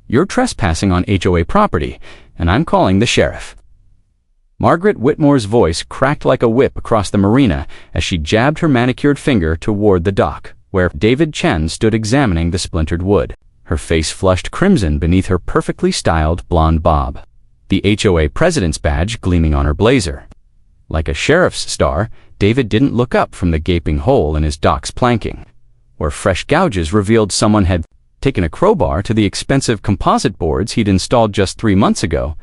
"You're trespassing on HOA property, and I'm calling the sheriff." Margaret Whitmore's voice cracked like a whip across the marina as she jabbed her manicured finger toward the dock, where David Chen stood examining the splintered wood. Her face flushed crimson beneath her perfectly styled blonde bob, the HOA president's badge gleaming on her blazer. Like a sheriff's star, David didn't look up from the gaping hole in his dock's planking, where fresh gouges revealed someone had taken a crowbar to the expensive composite boards he'd installed just 3 months ago.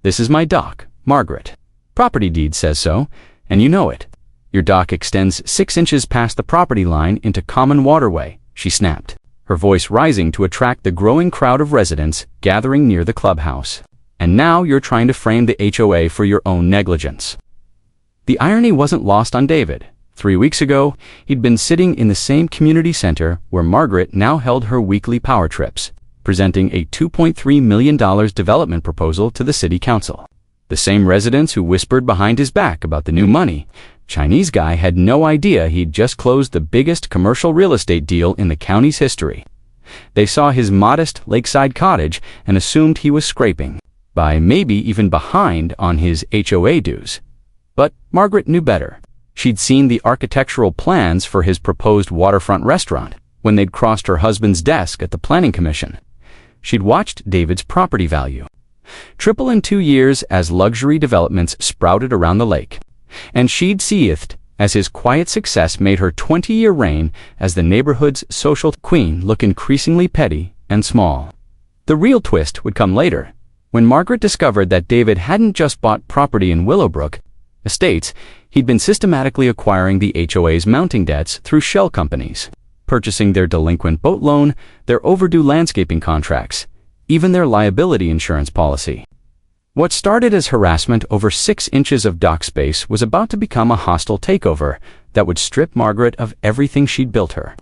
"This is my dock, Margaret. Property deed says so, and you know it. Your dock extends 6 inches past the property line into common waterway," she snapped, her voice rising to attract the growing crowd of residents gathering near the clubhouse. "And now you're trying to frame the HOA for your own negligence." The irony wasn't lost on David. 3 weeks ago, he'd been sitting in the same community center where Margaret now held her weekly power trips, presenting a $2.3 million development proposal to the city council. The same residents who whispered behind his back about the new money. Chinese guy had no idea he'd just closed the biggest commercial real estate deal in the county's history. They saw his modest lakeside cottage and assumed he was scraping by, maybe even behind, on his HOA dues. But Margaret knew better. She'd seen the architectural plans for his proposed waterfront restaurant when they'd crossed her husband's desk at the planning commission. She'd watched David's property value triple in 2 years as luxury developments sprouted around the lake, and she'd seethed as his quiet success made her 20-year reign as the neighborhood's social queen look increasingly petty and small. The real twist would come later, when Margaret discovered that David hadn't just bought property in Willowbrook Estates. He'd been systematically acquiring the HOA's mounting debts through shell companies, purchasing their delinquent boat loan, their overdue landscaping contracts, even their liability insurance policy. What started as harassment over 6 inches of dock space was about to become a hostile takeover that would strip Margaret of everything she'd built her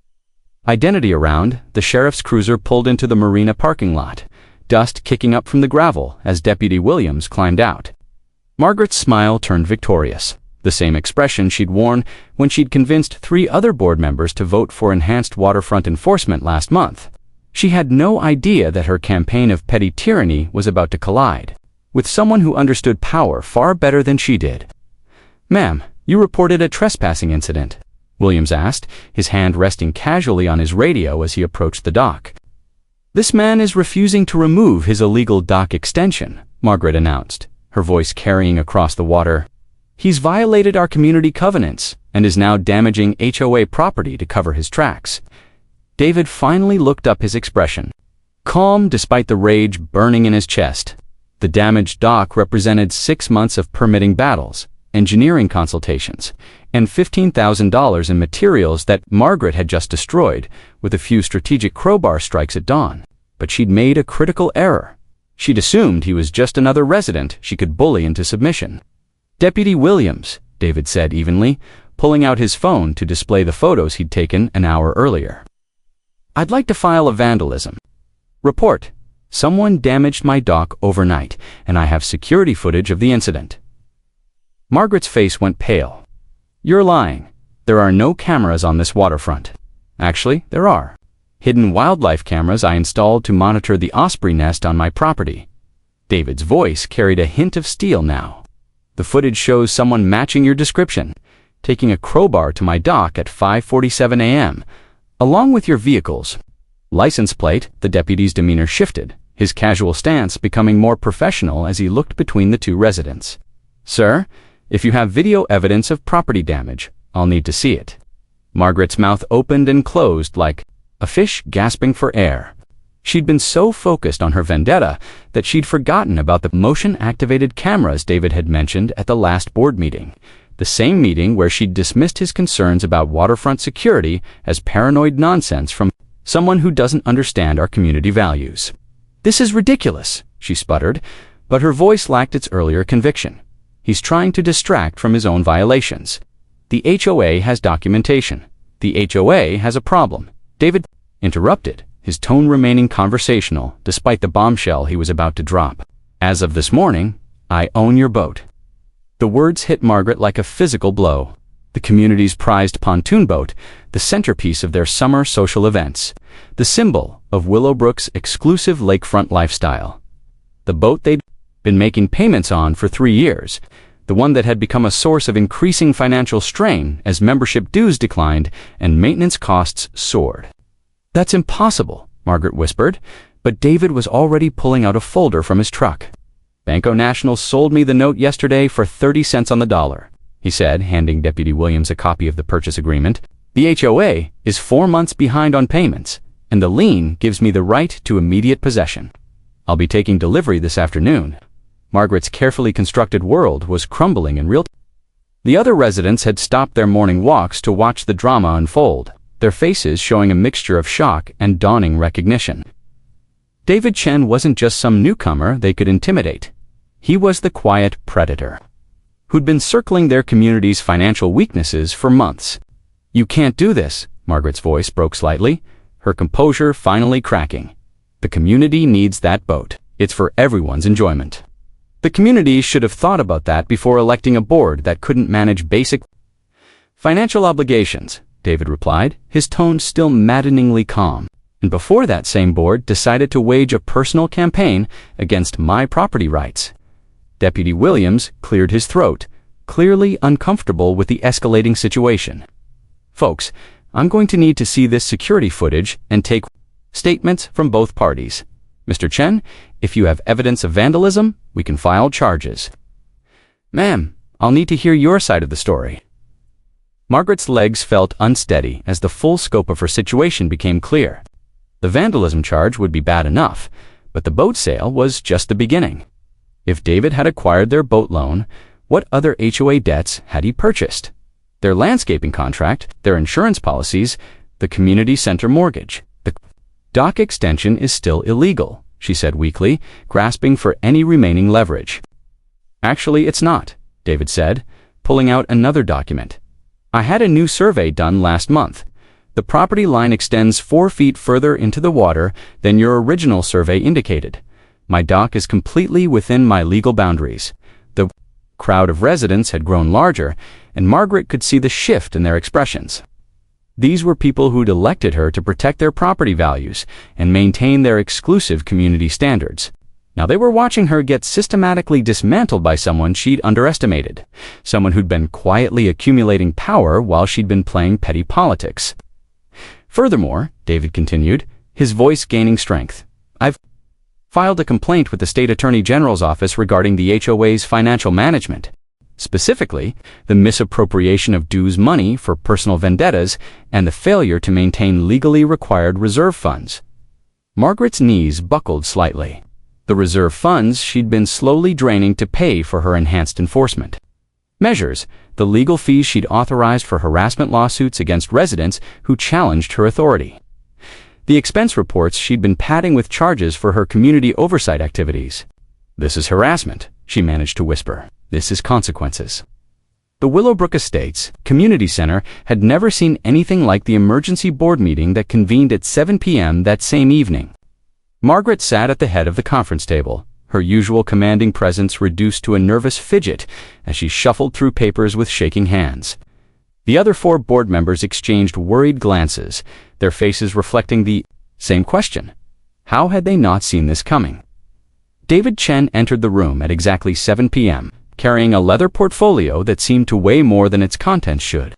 identity around. The sheriff's cruiser pulled into the marina parking lot, dust kicking up from the gravel as Deputy Williams climbed out. Margaret's smile turned victorious, the same expression she'd worn when she'd convinced 3 other board members to vote for enhanced waterfront enforcement last month. She had no idea that her campaign of petty tyranny was about to collide with someone who understood power far better than she did. "Ma'am, you reported a trespassing incident," Williams asked, his hand resting casually on his radio as he approached the dock. "This man is refusing to remove his illegal dock extension," Margaret announced, her voice carrying across the water. "He's violated our community covenants and is now damaging HOA property to cover his tracks." David finally looked up, his expression calm despite the rage burning in his chest. The damaged dock represented 6 months of permitting battles, engineering consultations, and $15,000 in materials that Margaret had just destroyed with a few strategic crowbar strikes at dawn. But she'd made a critical error. She'd assumed he was just another resident she could bully into submission. "Deputy Williams," David said evenly, pulling out his phone to display the photos he'd taken an hour earlier. "I'd like to file a vandalism report. Someone damaged my dock overnight, and I have security footage of the incident." Margaret's face went pale. "You're lying. There are no cameras on this waterfront." "Actually, there are. Hidden wildlife cameras I installed to monitor the osprey nest on my property." David's voice carried a hint of steel now. "The footage shows someone matching your description, taking a crowbar to my dock at 5:47 a.m., along with your vehicle's license plate." The deputy's demeanor shifted, his casual stance becoming more professional as he looked between the 2 residents. "Sir, if you have video evidence of property damage, I'll need to see it." Margaret's mouth opened and closed like a fish gasping for air. She'd been so focused on her vendetta that she'd forgotten about the motion-activated cameras David had mentioned at the last board meeting, the same meeting where she'd dismissed his concerns about waterfront security as paranoid nonsense from someone who doesn't understand our community values. "This is ridiculous," she sputtered, but her voice lacked its earlier conviction. "He's trying to distract from his own violations. The HOA has documentation. The HOA has a problem." David interrupted, his tone remaining conversational despite the bombshell he was about to drop. "As of this morning, I own your boat." The words hit Margaret like a physical blow. the community's prized pontoon boat, the centerpiece of their summer social events, the symbol of Willowbrook's exclusive lakefront lifestyle. The boat they'd been making payments on for 3 years, the one that had become a source of increasing financial strain as membership dues declined and maintenance costs soared. "That's impossible," Margaret whispered, but David was already pulling out a folder from his truck. "Banco National sold me the note yesterday for 30 cents on the dollar," he said, handing Deputy Williams a copy of the purchase agreement. "The HOA is 4 months behind on payments, and the lien gives me the right to immediate possession. I'll be taking delivery this afternoon." Margaret's carefully constructed world was crumbling in real time. The other residents had stopped their morning walks to watch the drama unfold, their faces showing a mixture of shock and dawning recognition. David Chen wasn't just some newcomer they could intimidate. He was the quiet predator who'd been circling their community's financial weaknesses for months. "You can't do this," Margaret's voice broke slightly, her composure finally cracking. "The community needs that boat. It's for everyone's enjoyment." The community should have thought about that before electing a board that couldn't manage basic financial obligations, David replied, his tone still maddeningly calm. "And before that same board decided to wage a personal campaign against my property rights." Deputy Williams cleared his throat, clearly uncomfortable with the escalating situation. "Folks, I'm going to need to see this security footage and take statements from both parties. Mr. Chen, if you have evidence of vandalism, we can file charges." "Ma'am, I'll need to hear your side of the story." Margaret's legs felt unsteady as the full scope of her situation became clear. The vandalism charge would be bad enough, but the boat sale was just the beginning. If David had acquired their boat loan, what other HOA debts had he purchased? Their landscaping contract, their insurance policies, the community center mortgage. "The dock extension is still illegal," she said weakly, grasping for any remaining leverage. "Actually, it's not," David said, pulling out another document. "I had a new survey done last month. The property line extends 4 feet further into the water than your original survey indicated. My dock is completely within my legal boundaries." The crowd of residents had grown larger, and Margaret could see the shift in their expressions. These were people who'd elected her to protect their property values and maintain their exclusive community standards. Now they were watching her get systematically dismantled by someone she'd underestimated, someone who'd been quietly accumulating power while she'd been playing petty politics. "Furthermore," David continued, his voice gaining strength, "I've filed a complaint with the State Attorney General's office regarding the HOA's financial management. Specifically, the misappropriation of dues money for personal vendettas and the failure to maintain legally required reserve funds." Margaret's knees buckled slightly. The reserve funds she'd been slowly draining to pay for her enhanced enforcement measures, the legal fees she'd authorized for harassment lawsuits against residents who challenged her authority, the expense reports she'd been padding with charges for her community oversight activities. "This is harassment," she managed to whisper. "This is consequences." The Willowbrook Estates Community Center had never seen anything like the emergency board meeting that convened at 7 p.m. that same evening. Margaret sat at the head of the conference table, her usual commanding presence reduced to a nervous fidget as she shuffled through papers with shaking hands. The other 4 board members exchanged worried glances, their faces reflecting the same question. How had they not seen this coming? David Chen entered the room at exactly 7 p.m., carrying a leather portfolio that seemed to weigh more than its contents should.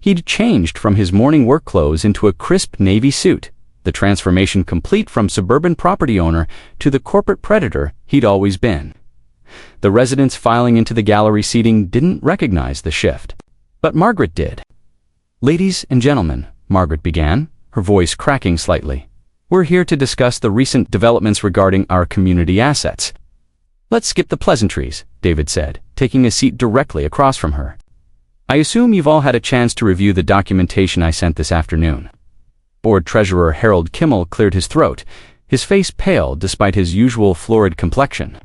He'd changed from his morning work clothes into a crisp navy suit, the transformation complete from suburban property owner to the corporate predator he'd always been. The residents filing into the gallery seating didn't recognize the shift, but Margaret did. "Ladies and gentlemen," Margaret began, her voice cracking slightly, "we're here to discuss the recent developments regarding our community assets." "Let's skip the pleasantries," David said, taking a seat directly across from her. "I assume you've all had a chance to review the documentation I sent this afternoon." Board Treasurer Harold Kimmel cleared his throat, his face pale despite his usual florid complexion.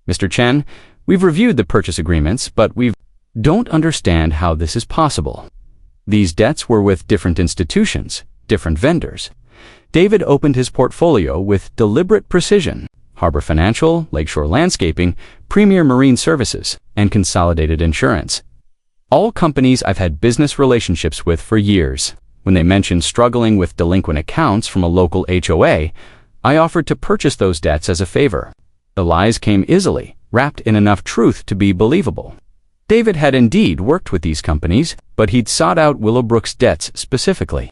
"Mr. Chen, we've reviewed the purchase agreements, but we don't understand how this is possible. These debts were with different institutions, different vendors." David opened his portfolio with deliberate precision: Harbor Financial, Lakeshore Landscaping, Premier Marine Services, and Consolidated Insurance. All companies I've had business relationships with for years. When they mentioned struggling with delinquent accounts from a local HOA, I offered to purchase those debts as a favor. The lies came easily, wrapped in enough truth to be believable. David had indeed worked with these companies, but he'd sought out Willowbrook's debts specifically,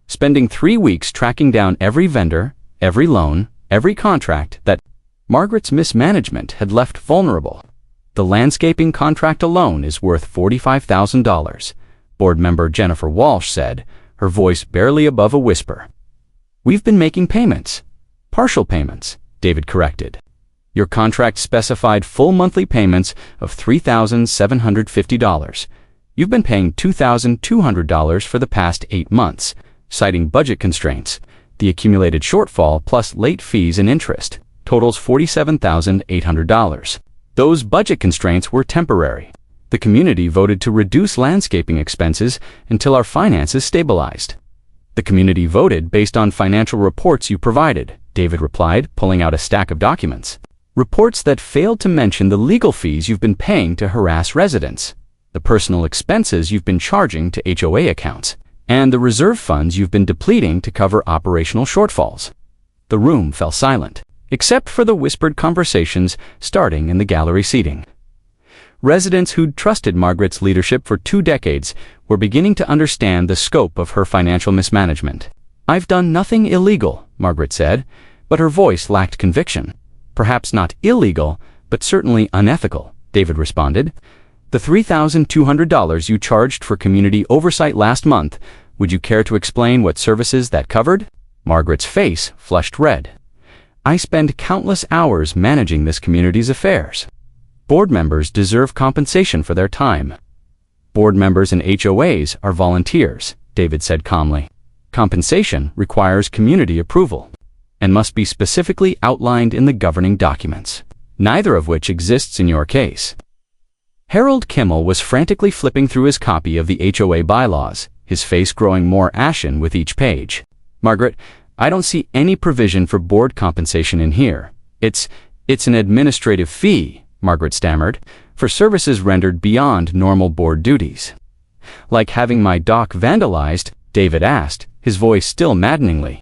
spending 3 weeks tracking down every vendor, every loan, every contract that Margaret's mismanagement had left vulnerable. The landscaping contract alone is worth $45,000, board member Jennifer Walsh said, her voice barely above a whisper. We've been making payments. Partial payments, David corrected. Your contract specified full monthly payments of $3,750. You've been paying $2,200 for the past 8 months, citing budget constraints. The accumulated shortfall plus late fees and interest totals $47,800. Those budget constraints were temporary. The community voted to reduce landscaping expenses until our finances stabilized. The community voted based on financial reports you provided, David replied, pulling out a stack of documents. Reports that failed to mention the legal fees you've been paying to harass residents, the personal expenses you've been charging to HOA accounts, and the reserve funds you've been depleting to cover operational shortfalls. The room fell silent, except for the whispered conversations starting in the gallery seating. Residents who'd trusted Margaret's leadership for 2 decades were beginning to understand the scope of her financial mismanagement. I've done nothing illegal, Margaret said, but her voice lacked conviction. Perhaps not illegal, but certainly unethical, David responded. The $3,200 you charged for community oversight last month, would you care to explain what services that covered? Margaret's face flushed red. I spend countless hours managing this community's affairs. Board members deserve compensation for their time. Board members and HOAs are volunteers, David said calmly. Compensation requires community approval and must be specifically outlined in the governing documents, neither of which exists in your case. Harold Kimmel was frantically flipping through his copy of the HOA bylaws, his face growing more ashen with each page. Margaret, I don't see any provision for board compensation in here. It's an administrative fee, Margaret stammered, for services rendered beyond normal board duties. Like having my dock vandalized, David asked, his voice still maddeningly.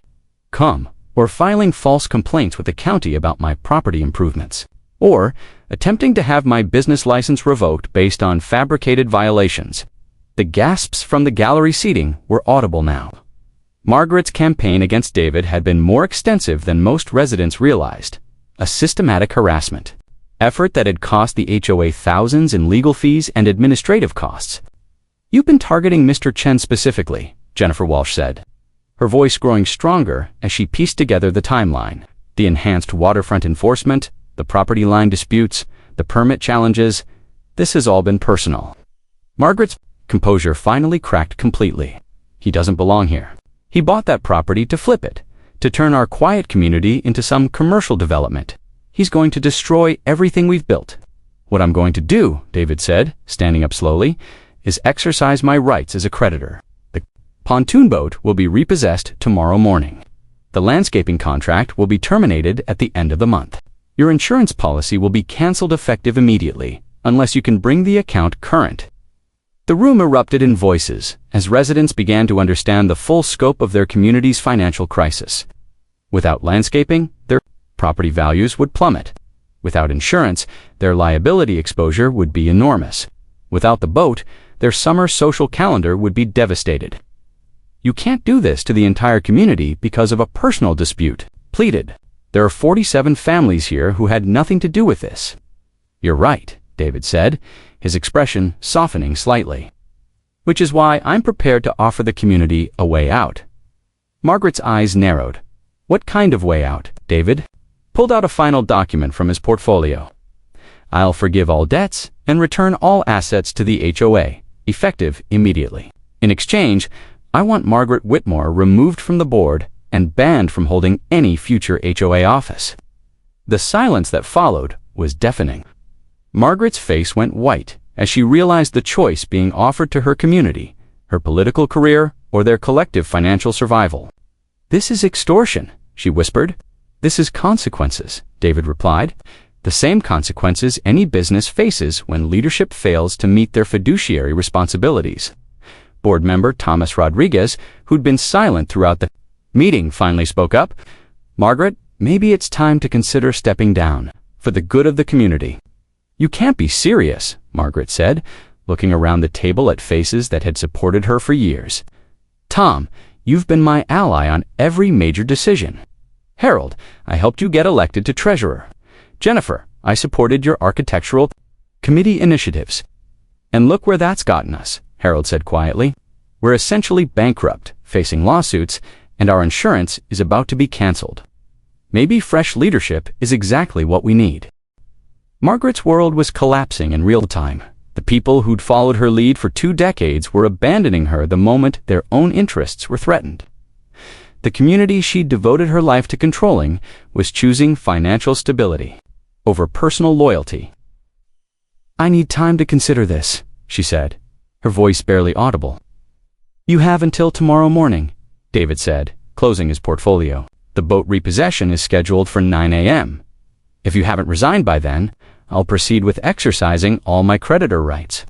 Come, or filing false complaints with the county about my property improvements, or attempting to have my business license revoked based on fabricated violations. The gasps from the gallery seating were audible now. Margaret's campaign against David had been more extensive than most residents realized. A systematic harassment effort that had cost the HOA thousands in legal fees and administrative costs. You've been targeting Mr. Chen specifically, Jennifer Walsh said, her voice growing stronger as she pieced together the timeline. The enhanced waterfront enforcement, the property line disputes, the permit challenges. This has all been personal. Margaret's composure finally cracked completely. He doesn't belong here. He bought that property to flip it, to turn our quiet community into some commercial development. He's going to destroy everything we've built. What I'm going to do, David said, standing up slowly, is exercise my rights as a creditor. The pontoon boat will be repossessed tomorrow morning. The landscaping contract will be terminated at the end of the month. Your insurance policy will be canceled effective immediately, unless you can bring the account current. The room erupted in voices as residents began to understand the full scope of their community's financial crisis. Without landscaping, their property values would plummet. Without insurance, their liability exposure would be enormous. Without the boat, their summer social calendar would be devastated. You can't do this to the entire community because of a personal dispute, pleaded. There are 47 families here who had nothing to do with this. You're right, David said, his expression softening slightly. Which is why I'm prepared to offer the community a way out. Margaret's eyes narrowed. What kind of way out, David? Pulled out a final document from his portfolio. I'll forgive all debts and return all assets to the HOA, effective immediately. In exchange, I want Margaret Whitmore removed from the board and banned from holding any future HOA office. The silence that followed was deafening. Margaret's face went white as she realized the choice being offered to her community, her political career, or their collective financial survival. This is extortion, she whispered. This is consequences, David replied. the same consequences any business faces when leadership fails to meet their fiduciary responsibilities. Board member Thomas Rodriguez, who'd been silent throughout the meeting, finally spoke up. "Margaret, maybe it's time to consider stepping down, for the good of the community." "You can't be serious," Margaret said, looking around the table at faces that had supported her for years. "Tom, you've been my ally on every major decision. Harold, I helped you get elected to treasurer. Jennifer, I supported your architectural committee initiatives. And look where that's gotten us," Harold said quietly. "We're essentially bankrupt, facing lawsuits, and our insurance is about to be canceled. Maybe fresh leadership is exactly what we need." Margaret's world was collapsing in real time. The people who'd followed her lead for 2 decades were abandoning her the moment their own interests were threatened. The community she'd devoted her life to controlling was choosing financial stability over personal loyalty. "I need time to consider this," she said, her voice barely audible. "You have until tomorrow morning," David said, closing his portfolio. "The boat repossession is scheduled for 9 a.m. If you haven't resigned by then, I'll proceed with exercising all my creditor rights."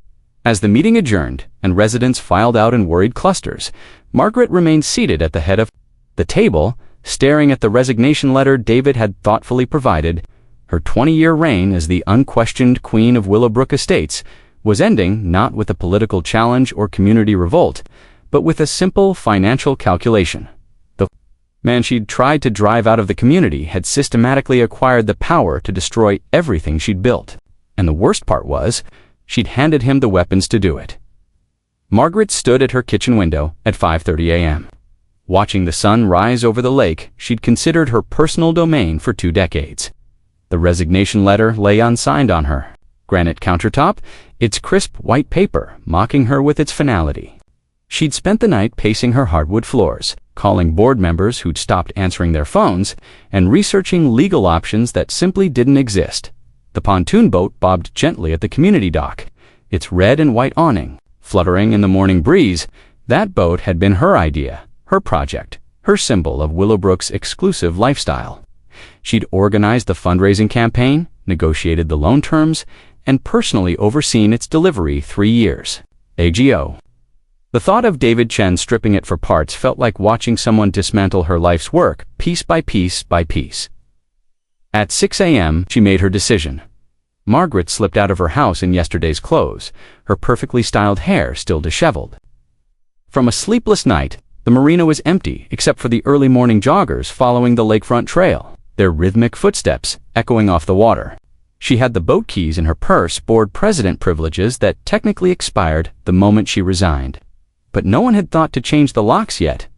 As the meeting adjourned and residents filed out in worried clusters, Margaret remained seated at the head of the table, staring at the resignation letter David had thoughtfully provided. Her 20-year reign as the unquestioned queen of Willowbrook Estates was ending not with a political challenge or community revolt, but with a simple financial calculation. The man she'd tried to drive out of the community had systematically acquired the power to destroy everything she'd built. And the worst part was, she'd handed him the weapons to do it. Margaret stood at her kitchen window at 5:30 a.m. Watching the sun rise over the lake she'd considered her personal domain for 2 decades. The resignation letter lay unsigned on her granite countertop, its crisp white paper mocking her with its finality. She'd spent the night pacing her hardwood floors, calling board members who'd stopped answering their phones, and researching legal options that simply didn't exist. The pontoon boat bobbed gently at the community dock, its red and white awning fluttering in the morning breeze. That boat had been her idea, her project, her symbol of Willowbrook's exclusive lifestyle. She'd organized the fundraising campaign, negotiated the loan terms, and personally overseen its delivery 3 years. AGO. The thought of David Chen stripping it for parts felt like watching someone dismantle her life's work, piece by piece by piece. At 6 a.m., she made her decision. Margaret slipped out of her house in yesterday's clothes, her perfectly styled hair still disheveled. From a sleepless night, the marina was empty except for the early morning joggers following the lakefront trail, their rhythmic footsteps echoing off the water. She had the boat keys in her purse, board president privileges that technically expired the moment she resigned. But no one had thought to change the locks yet.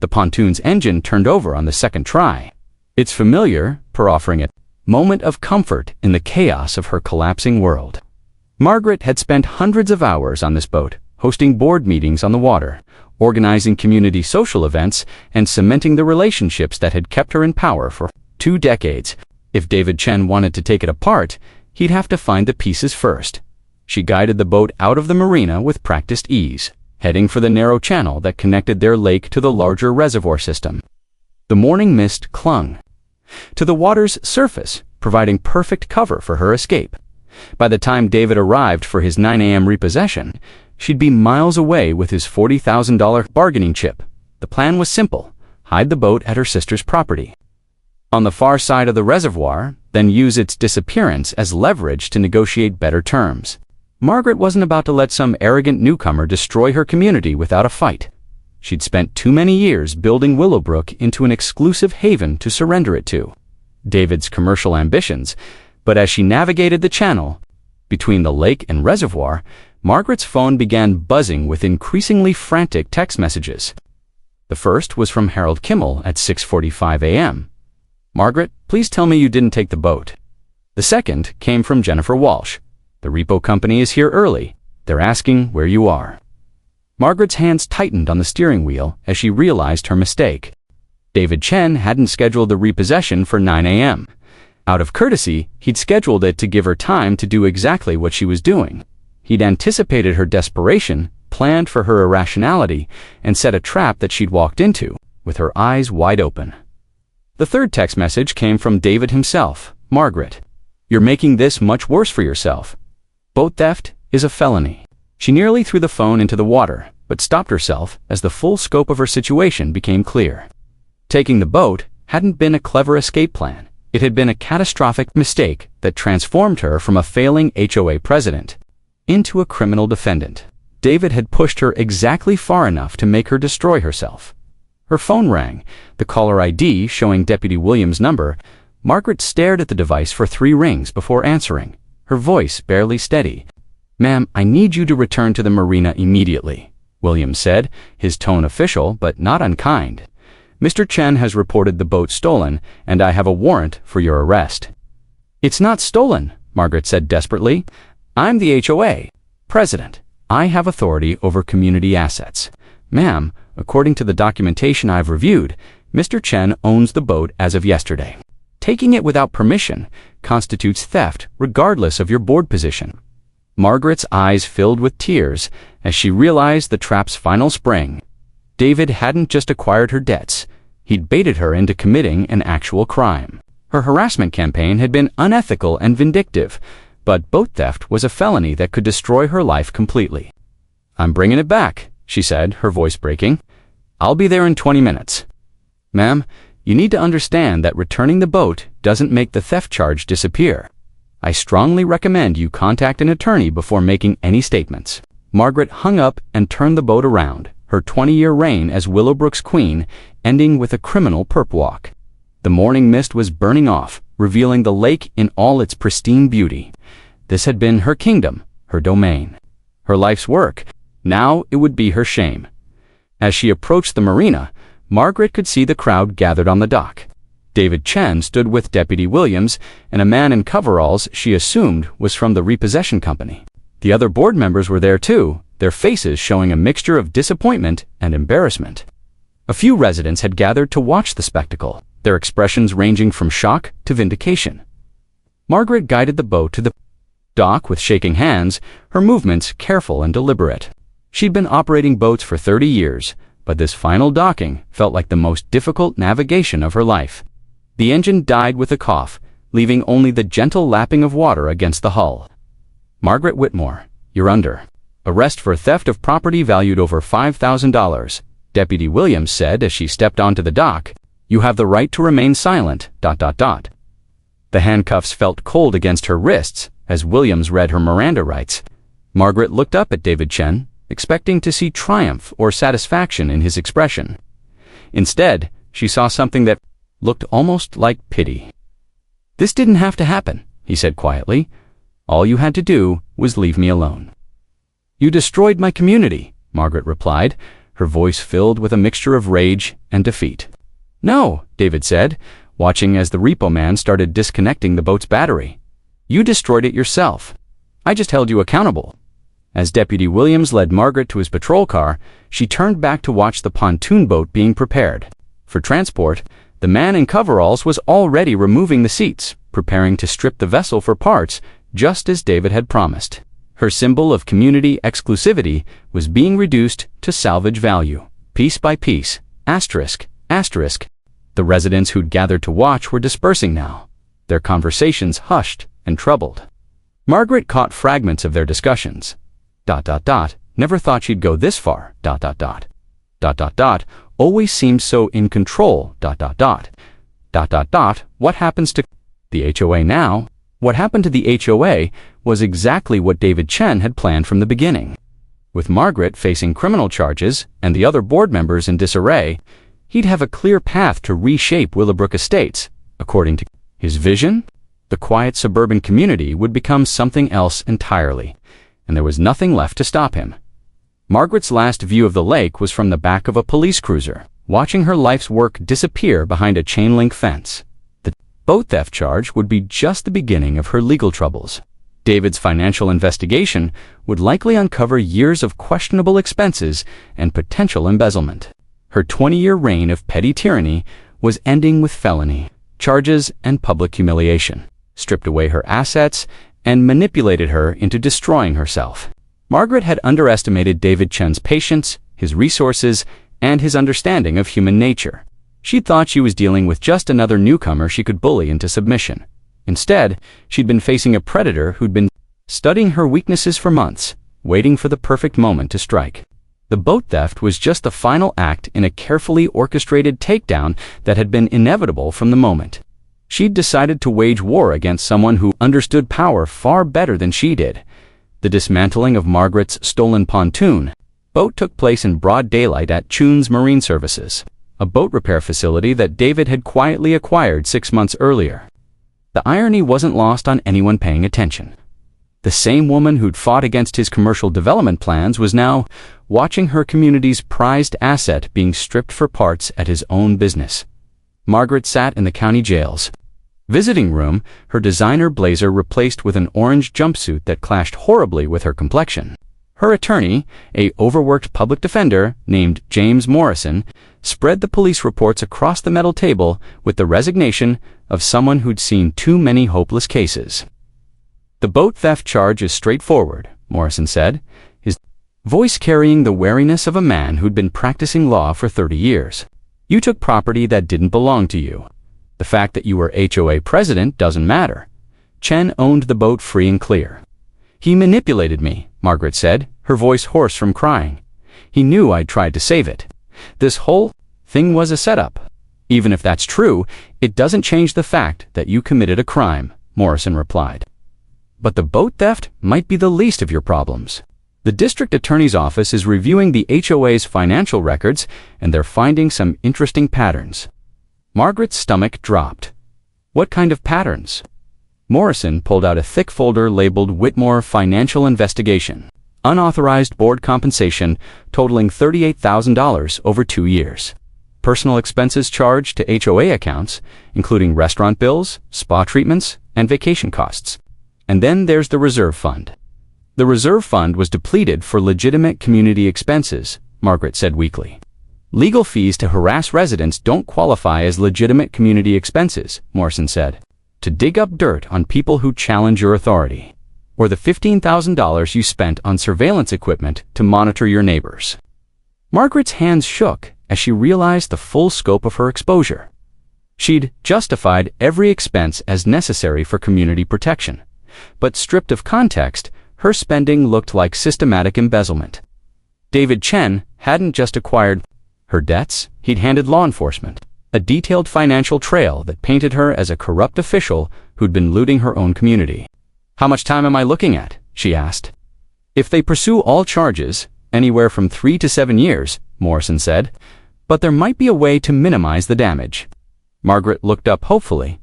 The pontoon's engine turned over on the second try. Its familiar, offering it, moment of comfort in the chaos of her collapsing world. Margaret had spent hundreds of hours on this boat, hosting board meetings on the water, organizing community social events, and cementing the relationships that had kept her in power for 2 decades. If David Chen wanted to take it apart, he'd have to find the pieces first. She guided the boat out of the marina with practiced ease, heading for the narrow channel that connected their lake to the larger reservoir system. The morning mist clung to the water's surface, providing perfect cover for her escape. By the time David arrived for his 9 a.m. repossession, she'd be miles away with his $40,000 bargaining chip. The plan was simple: hide the boat at her sister's property on the far side of the reservoir, then use its disappearance as leverage to negotiate better terms. Margaret wasn't about to let some arrogant newcomer destroy her community without a fight. She'd spent too many years building Willowbrook into an exclusive haven to surrender it to David's commercial ambitions. But as she navigated the channel between the lake and reservoir, Margaret's phone began buzzing with increasingly frantic text messages. The first was from Harold Kimmel at 6:45 a.m. "Margaret, please tell me you didn't take the boat." The second came from Jennifer Walsh. "The repo company is here early. They're asking where you are." Margaret's hands tightened on the steering wheel as she realized her mistake. David Chen hadn't scheduled the repossession for 9 a.m. Out of courtesy, he'd scheduled it to give her time to do exactly what she was doing. He'd anticipated her desperation, planned for her irrationality, and set a trap that she'd walked into, with her eyes wide open. The third text message came from David himself. "Margaret, You're making this much worse for yourself. Boat theft is a felony. She nearly threw the phone into the water, but stopped herself as the full scope of her situation became clear. Taking the boat hadn't been a clever escape plan. It had been a catastrophic mistake that transformed her from a failing HOA president into a criminal defendant. David had pushed her exactly far enough to make her destroy herself. Her phone rang, the caller ID showing Deputy Williams' number. Margaret stared at the device for 3 rings before answering, her voice barely steady. "Ma'am, I need you to return to the marina immediately," Williams said, his tone official but not unkind. "Mr. Chen has reported the boat stolen, and I have a warrant for your arrest." "It's not stolen," Margaret said desperately. "I'm the HOA president. I have authority over community assets. Ma'am, according to the documentation I've reviewed, Mr. Chen owns the boat as of yesterday. Taking it without permission constitutes theft regardless of your board position." Margaret's eyes filled with tears as she realized the trap's final spring. David hadn't just acquired her debts, he'd baited her into committing an actual crime. Her harassment campaign had been unethical and vindictive, but boat theft was a felony that could destroy her life completely. "I'm bringing it back," she said, her voice breaking. "I'll be there in 20 minutes. Ma'am, you need to understand that returning the boat doesn't make the theft charge disappear. I strongly recommend you contact an attorney before making any statements." Margaret hung up and turned the boat around, her 20-year reign as Willowbrook's queen ending with a criminal perp walk. The morning mist was burning off, revealing the lake in all its pristine beauty. This had been her kingdom, her domain, her life's work. Now it would be her shame. As she approached the marina, Margaret could see the crowd gathered on the dock. David Chen stood with Deputy Williams and a man in coveralls she assumed was from the repossession company. The other board members were there too, their faces showing a mixture of disappointment and embarrassment. A few residents had gathered to watch the spectacle, their expressions ranging from shock to vindication. Margaret guided the boat to the dock with shaking hands, her movements careful and deliberate. She'd been operating boats for 30 years, but this final docking felt like the most difficult navigation of her life. The engine died with a cough, leaving only the gentle lapping of water against the hull. "Margaret Whitmore, you're under arrest for theft of property valued over $5,000, Deputy Williams said as she stepped onto the dock. "You have the right to remain silent, ... The handcuffs felt cold against her wrists as Williams read her Miranda rights. Margaret looked up at David Chen, expecting to see triumph or satisfaction in his expression. Instead, she saw something that looked almost like pity. "This didn't have to happen," he said quietly. "All you had to do was leave me alone." "You destroyed my community," Margaret replied, her voice filled with a mixture of rage and defeat. "No," David said, watching as the repo man started disconnecting the boat's battery. "You destroyed it yourself. I just held you accountable." As Deputy Williams led Margaret to his patrol car, she turned back to watch the pontoon boat being prepared. For transport, the man in coveralls was already removing the seats, preparing to strip the vessel for parts, just as David had promised. Her symbol of community exclusivity was being reduced to salvage value, piece by piece, asterisk, asterisk. The residents who'd gathered to watch were dispersing now, their conversations hushed and troubled. Margaret caught fragments of their discussions. ... Never thought she'd go this far ... Always seemed so in control ... What happens to the HOA now? What happened to the HOA was exactly what David Chen had planned from the beginning. With Margaret facing criminal charges and the other board members in disarray, he'd have a clear path to reshape Willowbrook Estates. According to his vision, the quiet suburban community would become something else entirely, and there was nothing left to stop him. Margaret's last view of the lake was from the back of a police cruiser, watching her life's work disappear behind a chain-link fence. The boat theft charge would be just the beginning of her legal troubles. David's financial investigation would likely uncover years of questionable expenses and potential embezzlement. Her 20-year reign of petty tyranny was ending with felony charges and public humiliation, stripped away her assets, and manipulated her into destroying herself. Margaret had underestimated David Chen's patience, his resources, and his understanding of human nature. She thought she was dealing with just another newcomer she could bully into submission. Instead, she'd been facing a predator who'd been studying her weaknesses for months, waiting for the perfect moment to strike. The boat theft was just the final act in a carefully orchestrated takedown that had been inevitable from the moment. She'd decided to wage war against someone who understood power far better than she did. The dismantling of Margaret's stolen pontoon boat took place in broad daylight at Chun's Marine Services, a boat repair facility that David had quietly acquired 6 months earlier. The irony wasn't lost on anyone paying attention. The same woman who'd fought against his commercial development plans was now watching her community's prized asset being stripped for parts at his own business. Margaret sat in the county jail's visiting room, her designer blazer replaced with an orange jumpsuit that clashed horribly with her complexion. Her attorney, a overworked public defender named James Morrison, spread the police reports across the metal table with the resignation of someone who'd seen too many hopeless cases. "The boat theft charge is straightforward," Morrison said, his voice carrying the wariness of a man who'd been practicing law for 30 years. "You took property that didn't belong to you. The fact that you were HOA president doesn't matter. Chen owned the boat free and clear." "He manipulated me," Margaret said, her voice hoarse from crying. "He knew I'd tried to save it. This whole thing was a setup." "Even if that's true, it doesn't change the fact that you committed a crime," Morrison replied. "But the boat theft might be the least of your problems. The district attorney's office is reviewing the HOA's financial records, and they're finding some interesting patterns." Margaret's stomach dropped. "What kind of patterns?" Morrison pulled out a thick folder labeled Whitmore Financial Investigation. Unauthorized board compensation totaling $38,000 over 2 years. Personal expenses charged to HOA accounts, including restaurant bills, spa treatments, and vacation costs. And then there's the reserve fund. "The reserve fund was depleted for legitimate community expenses," Margaret said weakly. "Legal fees to harass residents don't qualify as legitimate community expenses," Morrison said. "To dig up dirt on people who challenge your authority. Or the $15,000 you spent on surveillance equipment to monitor your neighbors." Margaret's hands shook as she realized the full scope of her exposure. She'd justified every expense as necessary for community protection, but stripped of context, her spending looked like systematic embezzlement. David Chen hadn't just acquired her debts, he'd handed law enforcement a detailed financial trail that painted her as a corrupt official who'd been looting her own community. "How much time am I looking at?" she asked. "If they pursue all charges, anywhere from 3 to 7 years, Morrison said, "but there might be a way to minimize the damage." Margaret looked up hopefully.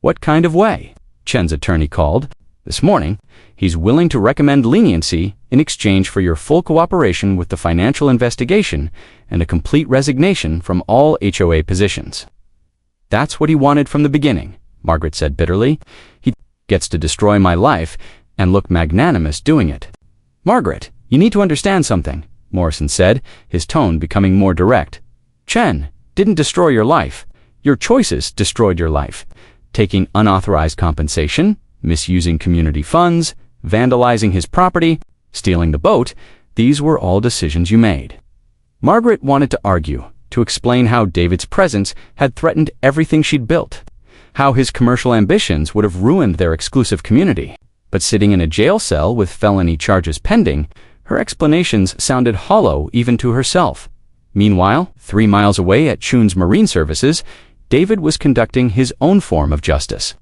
"What kind of way?" Chen's attorney called. "This morning, he's willing to recommend leniency in exchange for your full cooperation with the financial investigation and a complete resignation from all HOA positions." "That's what he wanted from the beginning," Margaret said bitterly. "He gets to destroy my life and look magnanimous doing it." "Margaret, you need to understand something," Morrison said, his tone becoming more direct. "Chen didn't destroy your life. Your choices destroyed your life. Taking unauthorized compensation, misusing community funds, vandalizing his property, stealing the boat, these were all decisions you made." Margaret wanted to argue, to explain how David's presence had threatened everything she'd built, how his commercial ambitions would have ruined their exclusive community. But sitting in a jail cell with felony charges pending, her explanations sounded hollow even to herself. Meanwhile, 3 miles away at Chun's Marine Services, David was conducting his own form of justice.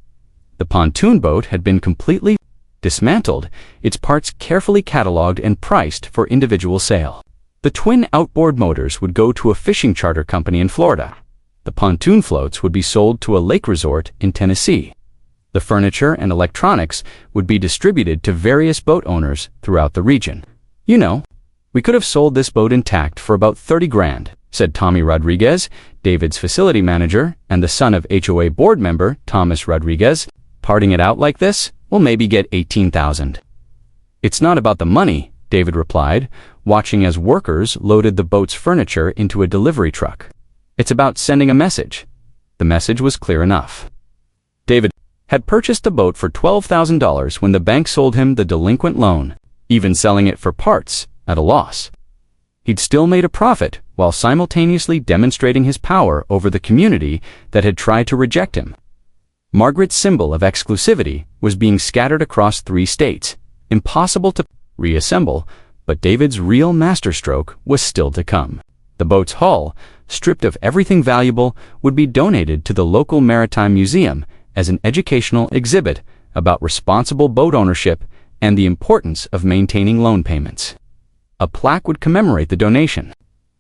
The pontoon boat had been completely dismantled, its parts carefully cataloged and priced for individual sale. The twin outboard motors would go to a fishing charter company in Florida. The pontoon floats would be sold to a lake resort in Tennessee. The furniture and electronics would be distributed to various boat owners throughout the region. "You know, we could have sold this boat intact for about 30 grand, said Tommy Rodriguez, David's facility manager and the son of HOA board member Thomas Rodriguez. "Parting it out like this, we'll maybe get 18,000. "It's not about the money," David replied, watching as workers loaded the boat's furniture into a delivery truck. "It's about sending a message." The message was clear enough. David had purchased the boat for $12,000 when the bank sold him the delinquent loan, even selling it for parts at a loss. He'd still made a profit while simultaneously demonstrating his power over the community that had tried to reject him. Margaret's symbol of exclusivity was being scattered across 3 states, impossible to reassemble, but David's real masterstroke was still to come. The boat's hull, stripped of everything valuable, would be donated to the local maritime museum as an educational exhibit about responsible boat ownership and the importance of maintaining loan payments. A plaque would commemorate the donation,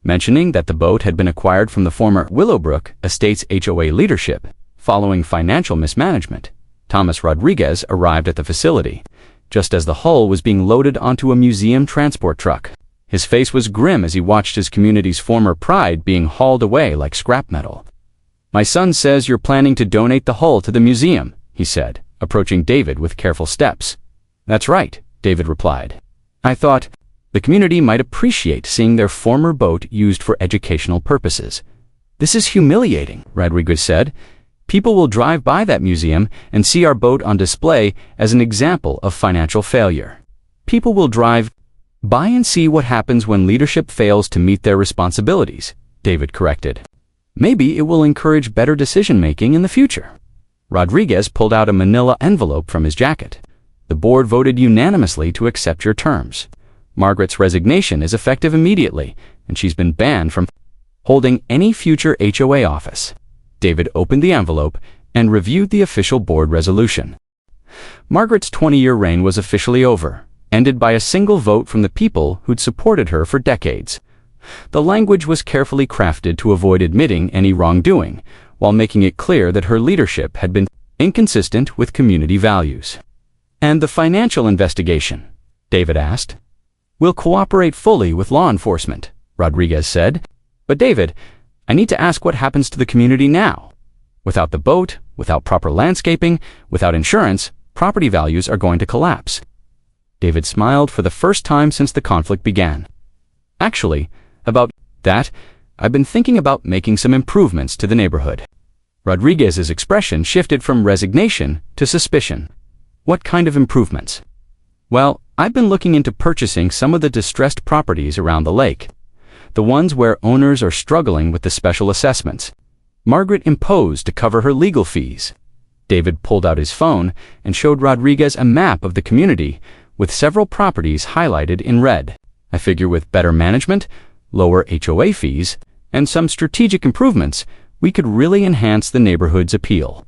mentioning that the boat had been acquired from the former Willowbrook Estates HOA leadership. Following financial mismanagement, Thomas Rodriguez arrived at the facility, just as the hull was being loaded onto a museum transport truck. His face was grim as he watched his community's former pride being hauled away like scrap metal. "My son says you're planning to donate the hull to the museum," he said, approaching David with careful steps. "That's right," David replied. "I thought the community might appreciate seeing their former boat used for educational purposes." "This is humiliating," Rodriguez said. "People will drive by that museum and see our boat on display as an example of financial failure. People will drive by and see what happens when leadership fails to meet their responsibilities," David corrected. "Maybe it will encourage better decision-making in the future." Rodriguez pulled out a manila envelope from his jacket. "The board voted unanimously to accept your terms. Margaret's resignation is effective immediately, and she's been banned from holding any future HOA office." David opened the envelope and reviewed the official board resolution. Margaret's 20-year reign was officially over, ended by a single vote from the people who'd supported her for decades. The language was carefully crafted to avoid admitting any wrongdoing, while making it clear that her leadership had been inconsistent with community values. "And the financial investigation?" David asked. "We'll cooperate fully with law enforcement," Rodriguez said. "But David, I need to ask what happens to the community now. Without the boat, without proper landscaping, without insurance, property values are going to collapse." David smiled for the first time since the conflict began. "Actually, about that, I've been thinking about making some improvements to the neighborhood." Rodriguez's expression shifted from resignation to suspicion. "What kind of improvements?" "Well, I've been looking into purchasing some of the distressed properties around the lake. The ones where owners are struggling with the special assessments Margaret imposed to cover her legal fees." David pulled out his phone and showed Rodriguez a map of the community with several properties highlighted in red. "I figure with better management, lower HOA fees, and some strategic improvements, we could really enhance the neighborhood's appeal."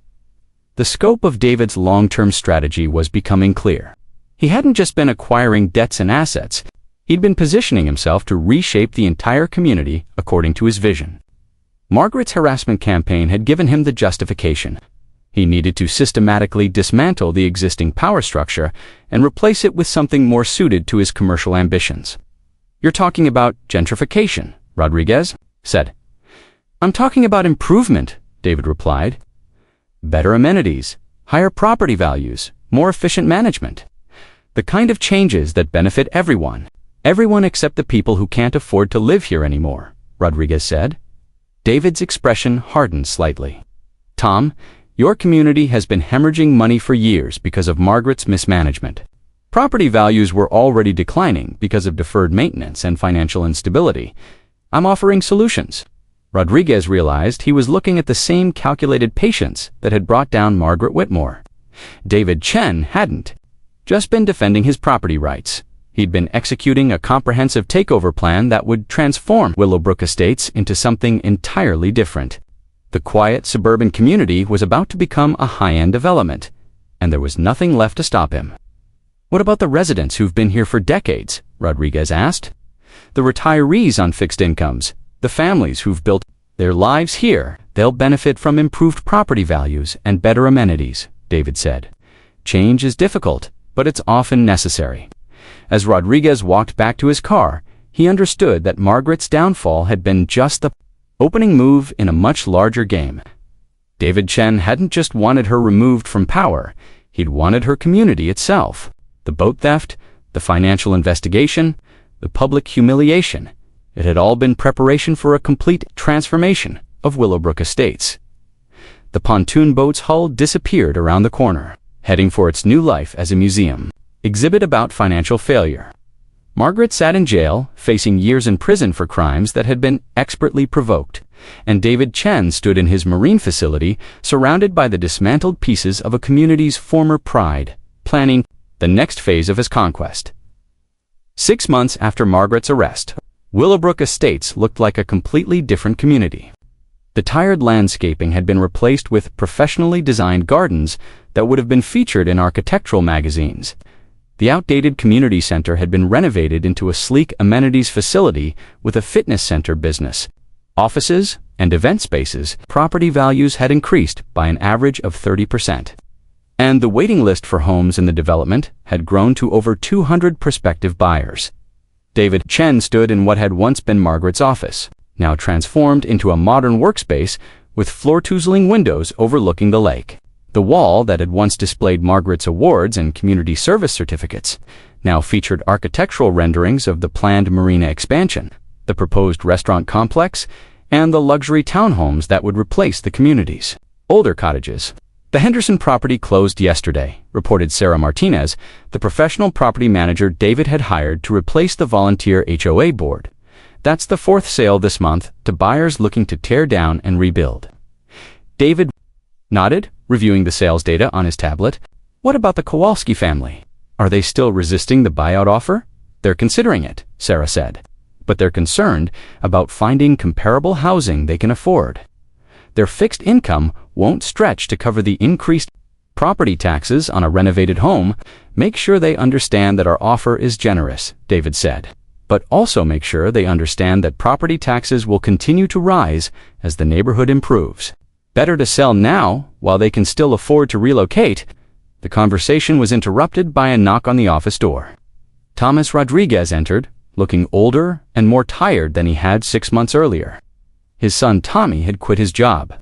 The scope of David's long-term strategy was becoming clear. He hadn't just been acquiring debts and assets. He'd been positioning himself to reshape the entire community according to his vision. Margaret's harassment campaign had given him the justification. He needed to systematically dismantle the existing power structure and replace it with something more suited to his commercial ambitions. "You're talking about gentrification," Rodriguez said. "I'm talking about improvement," David replied. "Better amenities, higher property values, more efficient management. The kind of changes that benefit everyone. Everyone except the people who can't afford to live here anymore," Rodriguez said. David's expression hardened slightly. "Tom, your community has been hemorrhaging money for years because of Margaret's mismanagement. Property values were already declining because of deferred maintenance and financial instability. I'm offering solutions." Rodriguez realized he was looking at the same calculated patience that had brought down Margaret Whitmore. David Chen hadn't just been defending his property rights. He'd been executing a comprehensive takeover plan that would transform Willowbrook Estates into something entirely different. The quiet suburban community was about to become a high-end development, and there was nothing left to stop him. "What about the residents who've been here for decades?" Rodriguez asked. "The retirees on fixed incomes, the families who've built their lives here, they'll benefit from improved property values and better amenities," David said. "Change is difficult, but it's often necessary." As Rodriguez walked back to his car, he understood that Margaret's downfall had been just the opening move in a much larger game. David Chen hadn't just wanted her removed from power, he'd wanted her community itself. The boat theft, the financial investigation, the public humiliation. It had all been preparation for a complete transformation of Willowbrook Estates. The pontoon boat's hull disappeared around the corner, heading for its new life as a museum exhibit about financial failure. Margaret sat in jail, facing years in prison for crimes that had been expertly provoked, and David Chen stood in his marine facility, surrounded by the dismantled pieces of a community's former pride, planning the next phase of his conquest. 6 months after Margaret's arrest, Willowbrook Estates looked like a completely different community. The tired landscaping had been replaced with professionally designed gardens that would have been featured in architectural magazines. The outdated community center had been renovated into a sleek amenities facility with a fitness center business, offices, and event spaces. Property values had increased by an average of 30%. And the waiting list for homes in the development had grown to over 200 prospective buyers. David Chen stood in what had once been Margaret's office, now transformed into a modern workspace with floor-toozling windows overlooking the lake. The wall that had once displayed Margaret's awards and community service certificates now featured architectural renderings of the planned marina expansion, the proposed restaurant complex, and the luxury townhomes that would replace the community's older cottages. The Henderson property closed yesterday, reported Sarah Martinez, the professional property manager David had hired to replace the volunteer HOA board. That's the 4th sale this month to buyers looking to tear down and rebuild. David nodded, reviewing the sales data on his tablet. What about the Kowalski family? Are they still resisting the buyout offer? They're considering it, Sarah said. But they're concerned about finding comparable housing they can afford. Their fixed income won't stretch to cover the increased property taxes on a renovated home. Make sure they understand that our offer is generous, David said. But also make sure they understand that property taxes will continue to rise as the neighborhood improves. Better to sell now while they can still afford to relocate. The conversation was interrupted by a knock on the office door. Thomas Rodriguez entered, looking older and more tired than he had 6 months earlier. His son Tommy had quit his job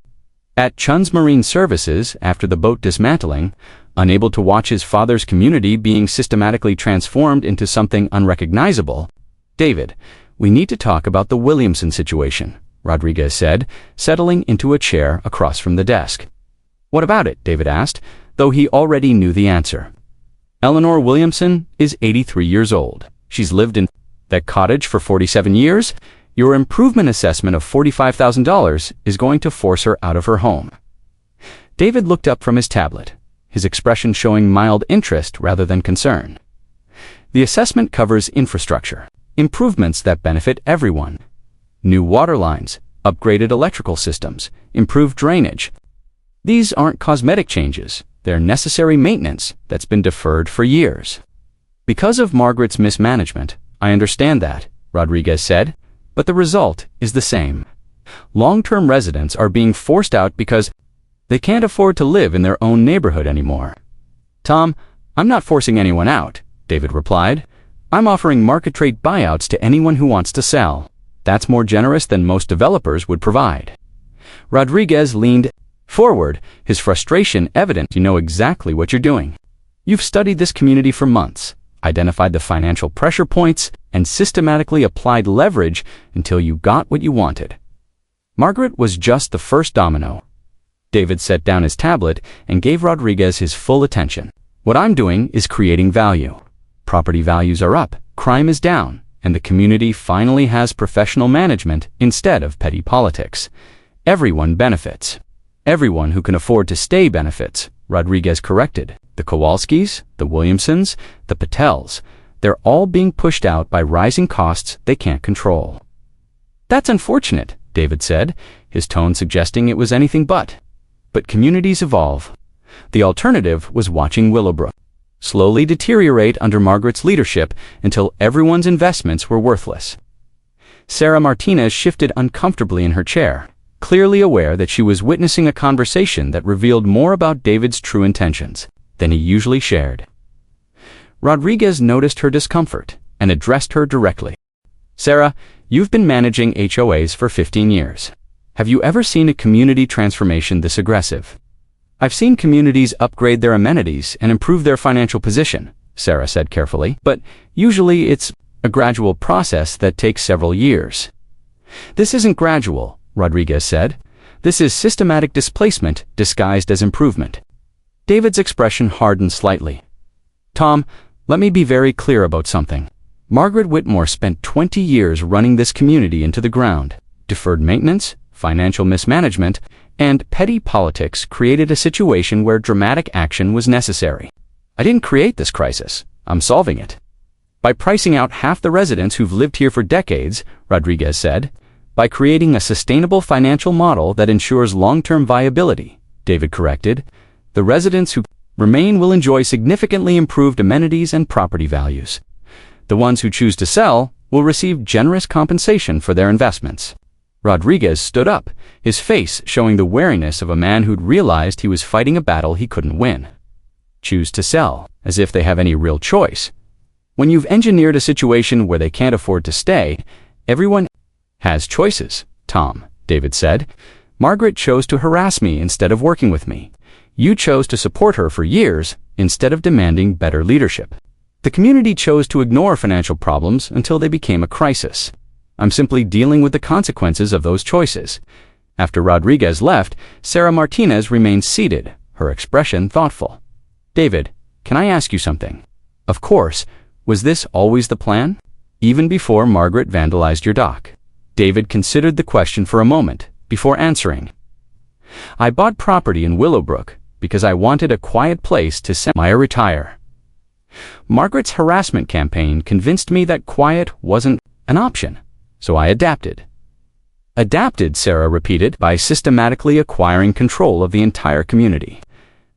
at Chun's Marine Services after the boat dismantling, unable to watch his father's community being systematically transformed into something unrecognizable. David, we need to talk about the Williamson situation, Rodriguez said, settling into a chair across from the desk. What about it? David asked, though he already knew the answer. Eleanor Williamson is 83 years old. She's lived in that cottage for 47 years. Your improvement assessment of $45,000 is going to force her out of her home. David looked up from his tablet, his expression showing mild interest rather than concern. The assessment covers infrastructure, improvements that benefit everyone. New water lines, upgraded electrical systems, improved drainage. These aren't cosmetic changes. They're necessary maintenance that's been deferred for years. Because of Margaret's mismanagement, I understand that, Rodriguez said, but the result is the same. Long-term residents are being forced out because they can't afford to live in their own neighborhood anymore. Tom, I'm not forcing anyone out, David replied. I'm offering market rate buyouts to anyone who wants to sell. That's more generous than most developers would provide. Rodriguez leaned forward, his frustration evident. You know exactly what you're doing. You've studied this community for months, identified the financial pressure points, and systematically applied leverage until you got what you wanted. Margaret was just the first domino. David set down his tablet and gave Rodriguez his full attention. What I'm doing is creating value. Property values are up, crime is down, and the community finally has professional management instead of petty politics. Everyone benefits. Everyone who can afford to stay benefits, Rodriguez corrected. The Kowalskis, the Williamsons, the Patels, they're all being pushed out by rising costs they can't control. That's unfortunate, David said, his tone suggesting it was anything but. But communities evolve. The alternative was watching Willowbrook slowly deteriorate under Margaret's leadership until everyone's investments were worthless. Sarah Martinez shifted uncomfortably in her chair, clearly aware that she was witnessing a conversation that revealed more about David's true intentions than he usually shared. Rodriguez noticed her discomfort and addressed her directly. Sarah, you've been managing HOAs for 15 years. Have you ever seen a community transformation this aggressive? I've seen communities upgrade their amenities and improve their financial position, Sarah said carefully, but usually it's a gradual process that takes several years. This isn't gradual, Rodriguez said. This is systematic displacement disguised as improvement. David's expression hardened slightly. Tom, let me be very clear about something. Margaret Whitmore spent 20 years running this community into the ground. Deferred maintenance, financial mismanagement, and petty politics created a situation where dramatic action was necessary. I didn't create this crisis. I'm solving it. By pricing out half the residents who've lived here for decades, Rodriguez said. By creating a sustainable financial model that ensures long-term viability, David corrected. The residents who remain will enjoy significantly improved amenities and property values. The ones who choose to sell will receive generous compensation for their investments. Rodriguez stood up, his face showing the wariness of a man who'd realized he was fighting a battle he couldn't win. Choose to sell, as if they have any real choice. When you've engineered a situation where they can't afford to stay, everyone has choices, Tom, David said. Margaret chose to harass me instead of working with me. You chose to support her for years instead of demanding better leadership. The community chose to ignore financial problems until they became a crisis. I'm simply dealing with the consequences of those choices. After Rodriguez left, Sarah Martinez remained seated, her expression thoughtful. David, can I ask you something? Of course. Was this always the plan? Even before Margaret vandalized your dock? David considered the question for a moment before answering. I bought property in Willowbrook because I wanted a quiet place to semi-retire. Margaret's harassment campaign convinced me that quiet wasn't an option, so I adapted. Adapted, Sarah repeated, by systematically acquiring control of the entire community.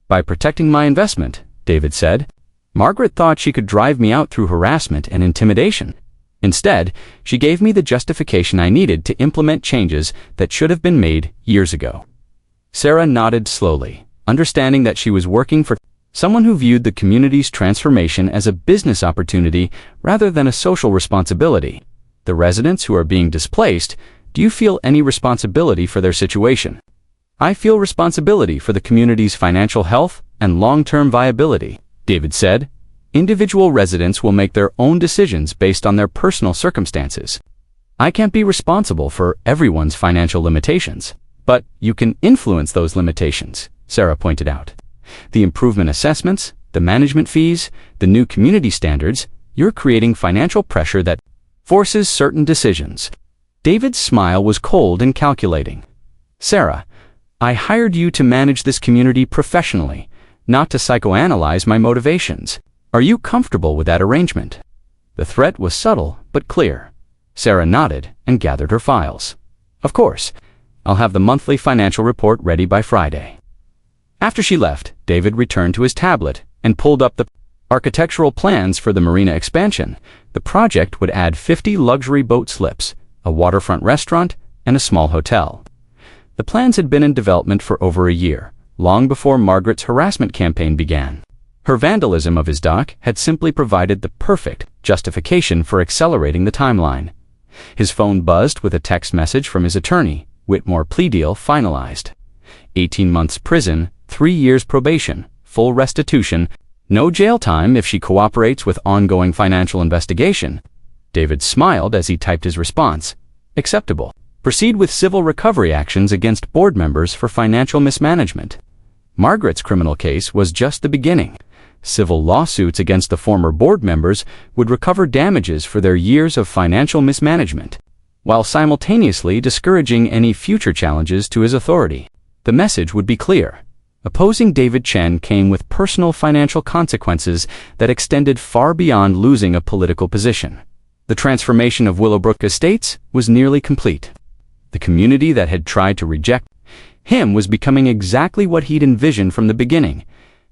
By protecting my investment, David said. Margaret thought she could drive me out through harassment and intimidation. Instead, she gave me the justification I needed to implement changes that should have been made years ago. Sarah nodded slowly, understanding that she was working for someone who viewed the community's transformation as a business opportunity rather than a social responsibility. The residents who are being displaced, do you feel any responsibility for their situation? I feel responsibility for the community's financial health and long-term viability, David said. Individual residents will make their own decisions based on their personal circumstances. I can't be responsible for everyone's financial limitations, but you can influence those limitations, Sarah pointed out. The improvement assessments, the management fees, the new community standards, you're creating financial pressure that forces certain decisions. David's smile was cold and calculating. Sarah, I hired you to manage this community professionally, not to psychoanalyze my motivations. Are you comfortable with that arrangement? The threat was subtle but clear. Sarah nodded and gathered her files. Of course. I'll have the monthly financial report ready by Friday. After she left, David returned to his tablet and pulled up the architectural plans for the marina expansion. The project would add 50 luxury boat slips, a waterfront restaurant, and a small hotel. The plans had been in development for over a year, long before Margaret's harassment campaign began. Her vandalism of his dock had simply provided the perfect justification for accelerating the timeline. His phone buzzed with a text message from his attorney. Whitmore plea deal finalized. 18 months prison, 3 years probation, full restitution, no jail time if she cooperates with ongoing financial investigation. David smiled as he typed his response. Acceptable. Proceed with civil recovery actions against board members for financial mismanagement. Margaret's criminal case was just the beginning. Civil lawsuits against the former board members would recover damages for their years of financial mismanagement, while simultaneously discouraging any future challenges to his authority. The message would be clear. Opposing David Chen came with personal financial consequences that extended far beyond losing a political position. The transformation of Willowbrook Estates was nearly complete. The community that had tried to reject him was becoming exactly what he'd envisioned from the beginning,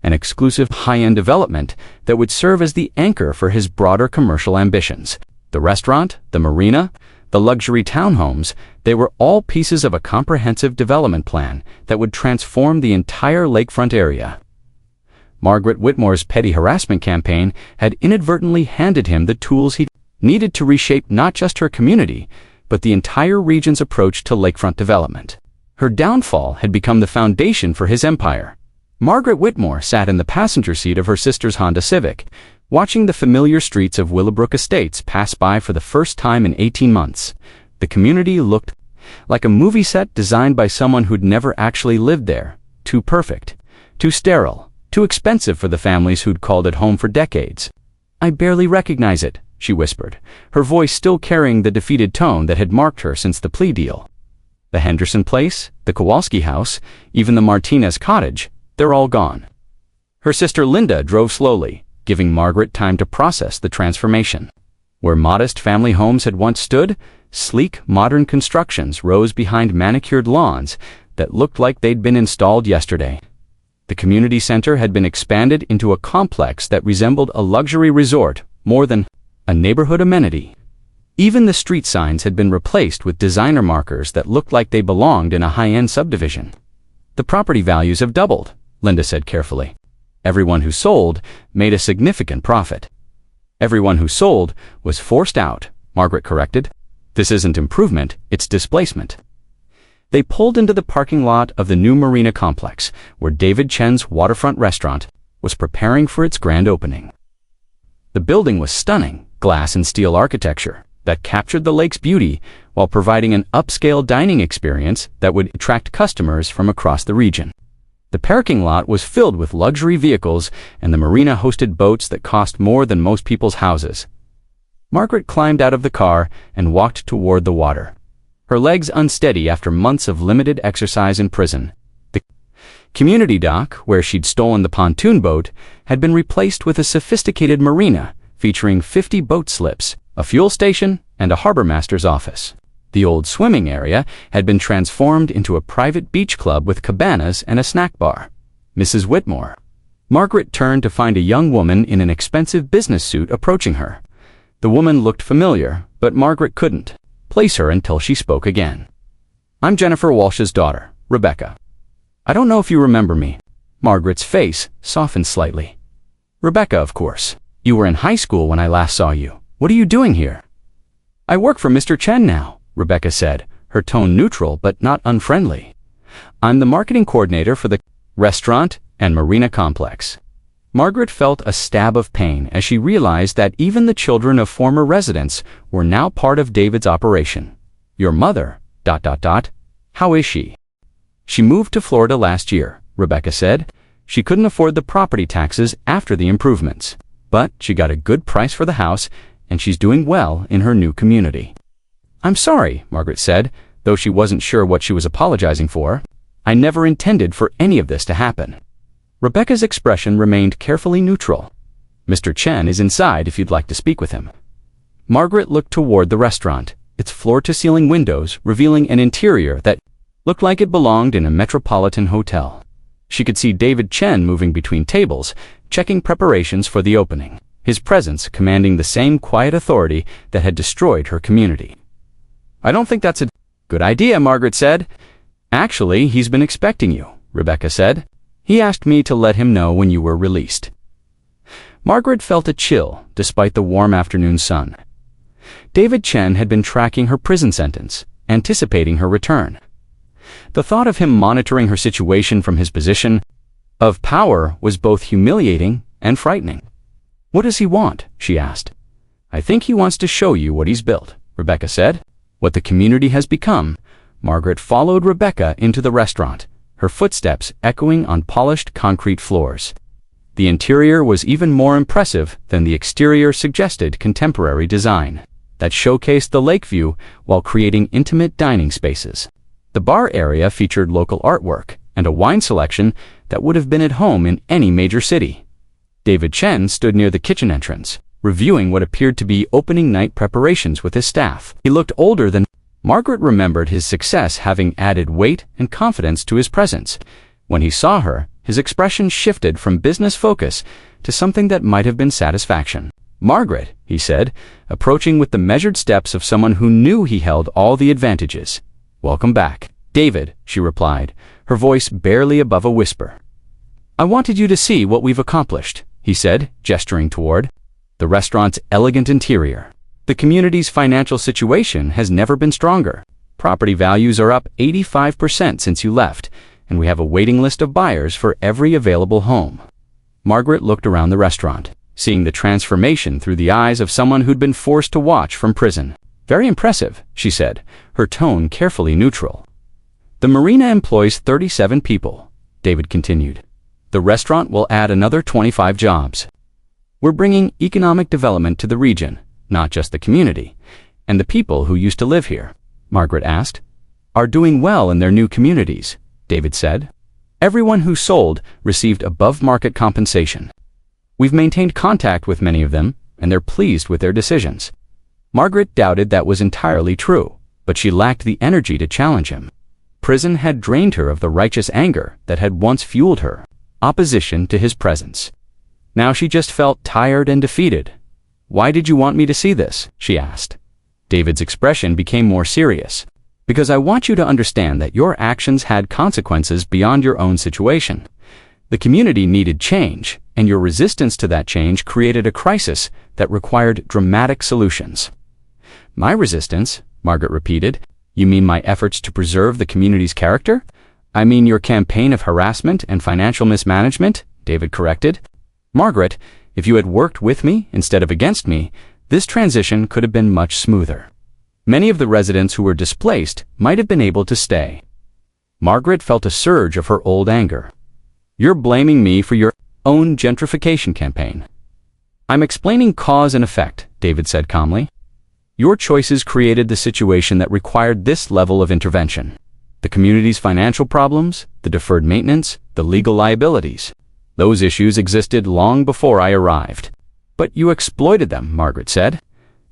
an exclusive high-end development that would serve as the anchor for his broader commercial ambitions. The restaurant, the marina, the luxury townhomes, they were all pieces of a comprehensive development plan that would transform the entire lakefront area. Margaret Whitmore's petty harassment campaign had inadvertently handed him the tools he needed to reshape not just her community, but the entire region's approach to lakefront development. Her downfall had become the foundation for his empire. Margaret Whitmore sat in the passenger seat of her sister's Honda Civic, watching the familiar streets of Willowbrook Estates pass by for the first time in 18 months. The community looked like a movie set designed by someone who'd never actually lived there. Too perfect, too sterile, too expensive for the families who'd called it home for decades. I barely recognize it, she whispered, her voice still carrying the defeated tone that had marked her since the plea deal. The Henderson place, the Kowalski house, even the Martinez cottage, they're all gone. Her sister Linda drove slowly, giving Margaret time to process the transformation. Where modest family homes had once stood, sleek, modern constructions rose behind manicured lawns that looked like they'd been installed yesterday. The community center had been expanded into a complex that resembled a luxury resort more than a neighborhood amenity. Even the street signs had been replaced with designer markers that looked like they belonged in a high-end subdivision. The property values have doubled, Linda said carefully. Everyone who sold made a significant profit. Everyone who sold was forced out, Margaret corrected. This isn't improvement, it's displacement. They pulled into the parking lot of the new marina complex, where David Chen's waterfront restaurant was preparing for its grand opening. The building was stunning, glass and steel architecture that captured the lake's beauty while providing an upscale dining experience that would attract customers from across the region. The parking lot was filled with luxury vehicles, and the marina hosted boats that cost more than most people's houses. Margaret climbed out of the car and walked toward the water, her legs unsteady after months of limited exercise in prison. The community dock, where she'd stolen the pontoon boat, had been replaced with a sophisticated marina featuring 50 boat slips, a fuel station, and a harbormaster's office. The old swimming area had been transformed into a private beach club with cabanas and a snack bar. Mrs. Whitmore. Margaret turned to find a young woman in an expensive business suit approaching her. The woman looked familiar, but Margaret couldn't place her until she spoke again. "I'm Jennifer Walsh's daughter, Rebecca. I don't know if you remember me." Margaret's face softened slightly. "Rebecca, of course. You were in high school when I last saw you. What are you doing here?" "I work for Mr. Chen now," Rebecca said, her tone neutral but not unfriendly. "I'm the marketing coordinator for the restaurant and marina complex." Margaret felt a stab of pain as she realized that even the children of former residents were now part of David's operation. "Your mother, ... How is she?" "She moved to Florida last year," Rebecca said. "She couldn't afford the property taxes after the improvements, but she got a good price for the house, and she's doing well in her new community." "I'm sorry," Margaret said, though she wasn't sure what she was apologizing for. "I never intended for any of this to happen." Rebecca's expression remained carefully neutral. "Mr. Chen is inside if you'd like to speak with him." Margaret looked toward the restaurant, its floor-to-ceiling windows revealing an interior that looked like it belonged in a metropolitan hotel. She could see David Chen moving between tables, checking preparations for the opening, his presence commanding the same quiet authority that had destroyed her community. "I don't think that's a good idea," Margaret said. "Actually, he's been expecting you," Rebecca said. "He asked me to let him know when you were released." Margaret felt a chill despite the warm afternoon sun. David Chen had been tracking her prison sentence, anticipating her return. The thought of him monitoring her situation from his position of power was both humiliating and frightening. "What does he want?" she asked. "I think he wants to show you what he's built," Rebecca said. "What the community has become." Margaret followed Rebecca into the restaurant, her footsteps echoing on polished concrete floors. The interior was even more impressive than the exterior suggested contemporary design that showcased the lake view while creating intimate dining spaces. The bar area featured local artwork and a wine selection that would have been at home in any major city. David Chen stood near the kitchen entrance, reviewing what appeared to be opening night preparations with his staff. He looked older than Margaret remembered, his success having added weight and confidence to his presence. When he saw her, his expression shifted from business focus to something that might have been satisfaction. "Margaret," he said, approaching with the measured steps of someone who knew he held all the advantages. "Welcome back." "David," she replied, her voice barely above a whisper. "I wanted you to see what we've accomplished," he said, gesturing toward the restaurant's elegant interior. "The community's financial situation has never been stronger. Property values are up 85% since you left, and we have a waiting list of buyers for every available home." Margaret looked around the restaurant, seeing the transformation through the eyes of someone who'd been forced to watch from prison. "Very impressive," she said, her tone carefully neutral. "The marina employs 37 people," David continued. "The restaurant will add another 25 jobs. We're bringing economic development to the region, not just the community. And the people who used to live here, Margaret asked, are doing well in their new communities, David said. Everyone who sold received above-market compensation. We've maintained contact with many of them, and they're pleased with their decisions. Margaret doubted that was entirely true, but she lacked the energy to challenge him. Prison had drained her of the righteous anger that had once fueled her opposition to his presence. Now she just felt tired and defeated. Why did you want me to see this? She asked. David's expression became more serious. Because I want you to understand that your actions had consequences beyond your own situation. The community needed change, and your resistance to that change created a crisis that required dramatic solutions. My resistance, Margaret repeated. You mean my efforts to preserve the community's character? I mean your campaign of harassment and financial mismanagement, David corrected. Margaret, if you had worked with me instead of against me, this transition could have been much smoother. Many of the residents who were displaced might have been able to stay. Margaret felt a surge of her old anger. You're blaming me for your own gentrification campaign. I'm explaining cause and effect, David said calmly. Your choices created the situation that required this level of intervention. The community's financial problems, the deferred maintenance, the legal liabilities. Those issues existed long before I arrived. But you exploited them, Margaret said.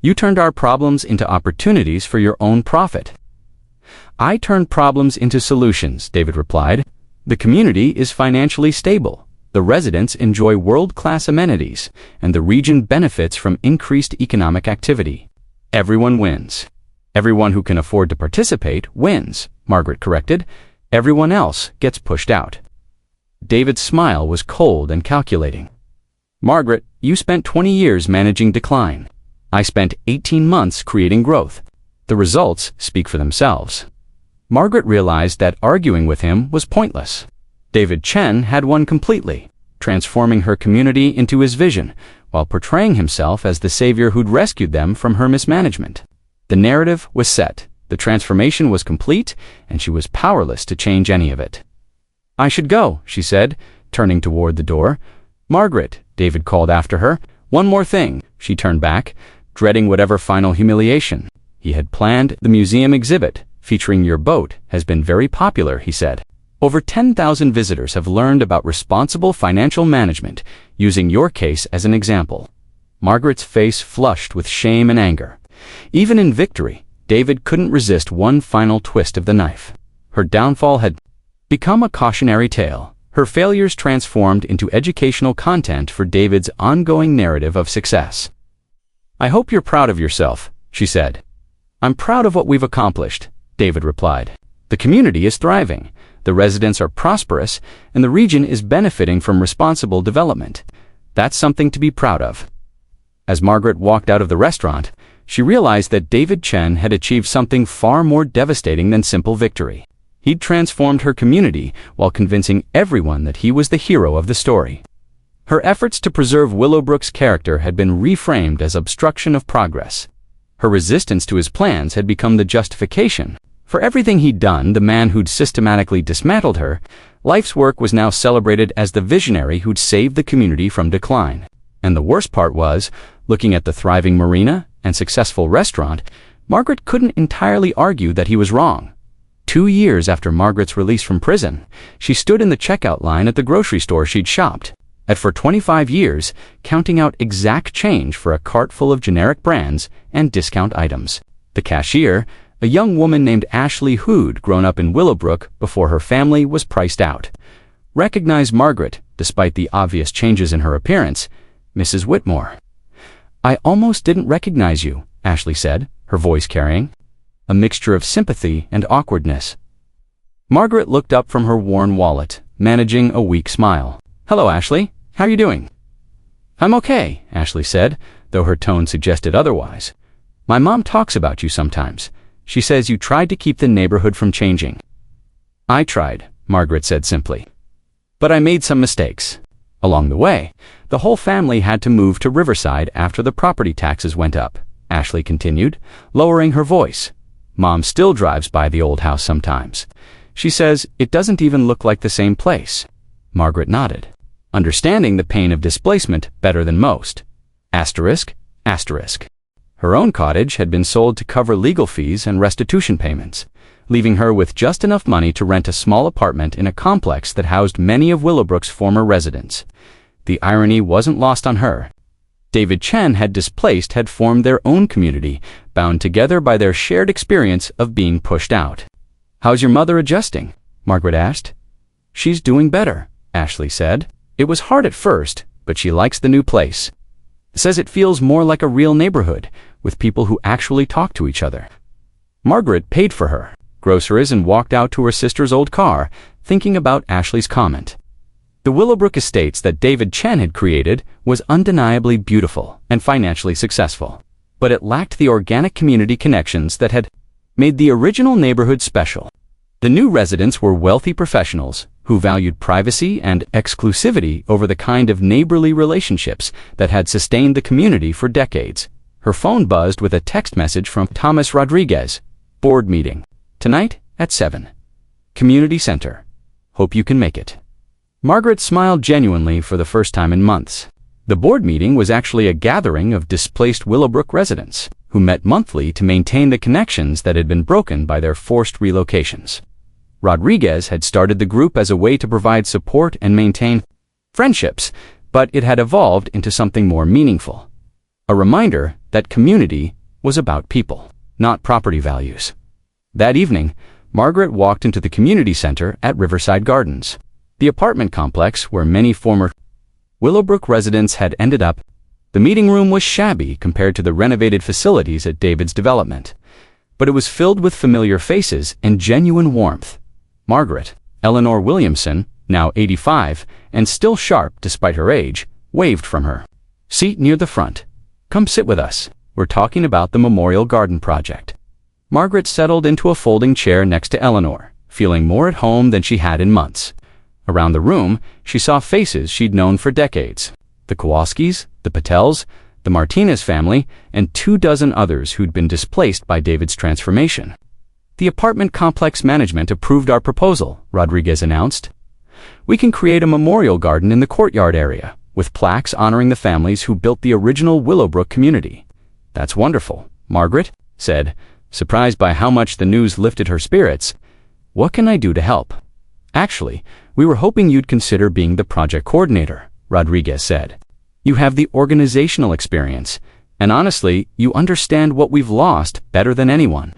You turned our problems into opportunities for your own profit. I turned problems into solutions, David replied. The community is financially stable. The residents enjoy world-class amenities, and the region benefits from increased economic activity. Everyone wins. Everyone who can afford to participate wins, Margaret corrected. Everyone else gets pushed out. David's smile was cold and calculating. Margaret, you spent 20 years managing decline. I spent 18 months creating growth. The results speak for themselves. Margaret realized that arguing with him was pointless. David Chen had won completely, transforming her community into his vision, while portraying himself as the savior who'd rescued them from her mismanagement. The narrative was set, the transformation was complete, and she was powerless to change any of it. I should go, she said, turning toward the door. Margaret, David called after her. One more thing, she turned back, dreading whatever final humiliation he had planned. The museum exhibit, featuring your boat, has been very popular, he said. Over 10,000 visitors have learned about responsible financial management, using your case as an example. Margaret's face flushed with shame and anger. Even in victory, David couldn't resist one final twist of the knife. Her downfall had become a cautionary tale. Her failures transformed into educational content for David's ongoing narrative of success. I hope you're proud of yourself, she said. I'm proud of what we've accomplished, David replied. The community is thriving, the residents are prosperous, and the region is benefiting from responsible development. That's something to be proud of. As Margaret walked out of the restaurant, she realized that David Chen had achieved something far more devastating than simple victory. He'd transformed her community while convincing everyone that he was the hero of the story. Her efforts to preserve Willowbrook's character had been reframed as obstruction of progress. Her resistance to his plans had become the justification. For everything he'd done, the man who'd systematically dismantled her, life's work was now celebrated as the visionary who'd saved the community from decline. And the worst part was, looking at the thriving marina and successful restaurant, Margaret couldn't entirely argue that he was wrong. 2 years after Margaret's release from prison, she stood in the checkout line at the grocery store she'd shopped at for 25 years, counting out exact change for a cart full of generic brands and discount items. The cashier, a young woman named Ashley who'd grown up in Willowbrook before her family was priced out, recognized Margaret despite the obvious changes in her appearance. Mrs. Whitmore. I almost didn't recognize you, Ashley said, her voice carrying a mixture of sympathy and awkwardness. Margaret looked up from her worn wallet, managing a weak smile. Hello, Ashley. How are you doing? I'm okay, Ashley said, though her tone suggested otherwise. My mom talks about you sometimes. She says you tried to keep the neighborhood from changing. I tried, Margaret said simply. But I made some mistakes. Along the way, the whole family had to move to Riverside after the property taxes went up, Ashley continued, lowering her voice. Mom still drives by the old house sometimes. She says it doesn't even look like the same place. Margaret nodded, understanding the pain of displacement better than most. Asterisk, asterisk. Her own cottage had been sold to cover legal fees and restitution payments, leaving her with just enough money to rent a small apartment in a complex that housed many of Willowbrook's former residents. The irony wasn't lost on her. David Chen had formed their own community, bound together by their shared experience of being pushed out. "How's your mother adjusting?" Margaret asked. "She's doing better," Ashley said. "It was hard at first, but she likes the new place. Says it feels more like a real neighborhood, with people who actually talk to each other." Margaret paid for her groceries and walked out to her sister's old car, thinking about Ashley's comment. The Willowbrook estates that David Chen had created was undeniably beautiful and financially successful, but it lacked the organic community connections that had made the original neighborhood special. The new residents were wealthy professionals who valued privacy and exclusivity over the kind of neighborly relationships that had sustained the community for decades. Her phone buzzed with a text message from Thomas Rodriguez. "Board meeting. Tonight at 7. Community Center. Hope you can make it." Margaret smiled genuinely for the first time in months. The board meeting was actually a gathering of displaced Willowbrook residents who met monthly to maintain the connections that had been broken by their forced relocations. Rodriguez had started the group as a way to provide support and maintain friendships, but it had evolved into something more meaningful. A reminder that community was about people, not property values. That evening, Margaret walked into the community center at Riverside Gardens, the apartment complex where many former Willowbrook residents had ended up. The meeting room was shabby compared to the renovated facilities at David's development, but it was filled with familiar faces and genuine warmth. Margaret, Eleanor Williamson, now 85 and still sharp despite her age, waved from her seat near the front. "Come sit with us. We're talking about the Memorial Garden project." Margaret settled into a folding chair next to Eleanor, feeling more at home than she had in months. Around the room, she saw faces she'd known for decades. The Kowalskis, the Patels, the Martinez family, and 24 others who'd been displaced by David's transformation. "The apartment complex management approved our proposal," Rodriguez announced. "We can create a memorial garden in the courtyard area, with plaques honoring the families who built the original Willowbrook community." "That's wonderful," Margaret said, surprised by how much the news lifted her spirits. "What can I do to help?" "Actually, we were hoping you'd consider being the project coordinator," Rodriguez said. "You have the organizational experience, and honestly, you understand what we've lost better than anyone."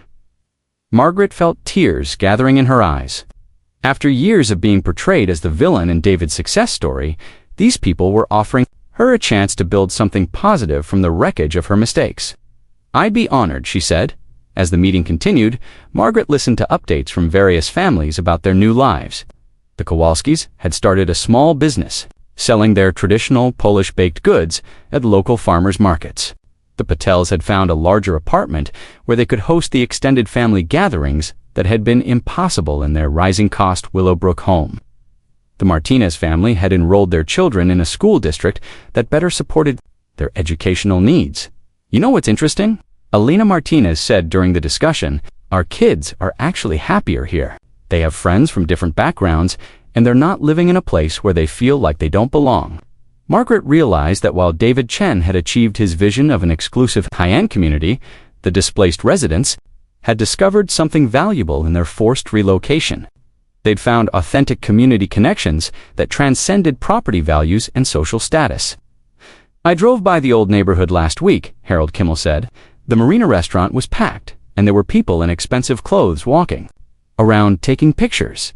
Margaret felt tears gathering in her eyes. After years of being portrayed as the villain in David's success story, these people were offering her a chance to build something positive from the wreckage of her mistakes. "I'd be honored," she said. As the meeting continued, Margaret listened to updates from various families about their new lives. The Kowalskis had started a small business, selling their traditional Polish baked goods at local farmers markets. The Patels had found a larger apartment where they could host the extended family gatherings that had been impossible in their rising-cost Willowbrook home. The Martinez family had enrolled their children in a school district that better supported their educational needs. "You know what's interesting?" Alina Martinez said during the discussion, "Our kids are actually happier here. They have friends from different backgrounds, and they're not living in a place where they feel like they don't belong." Margaret realized that while David Chen had achieved his vision of an exclusive high-end community, the displaced residents had discovered something valuable in their forced relocation. They'd found authentic community connections that transcended property values and social status. "I drove by the old neighborhood last week," Harold Kimmel said. "The Marina restaurant was packed, and there were people in expensive clothes walking around taking pictures.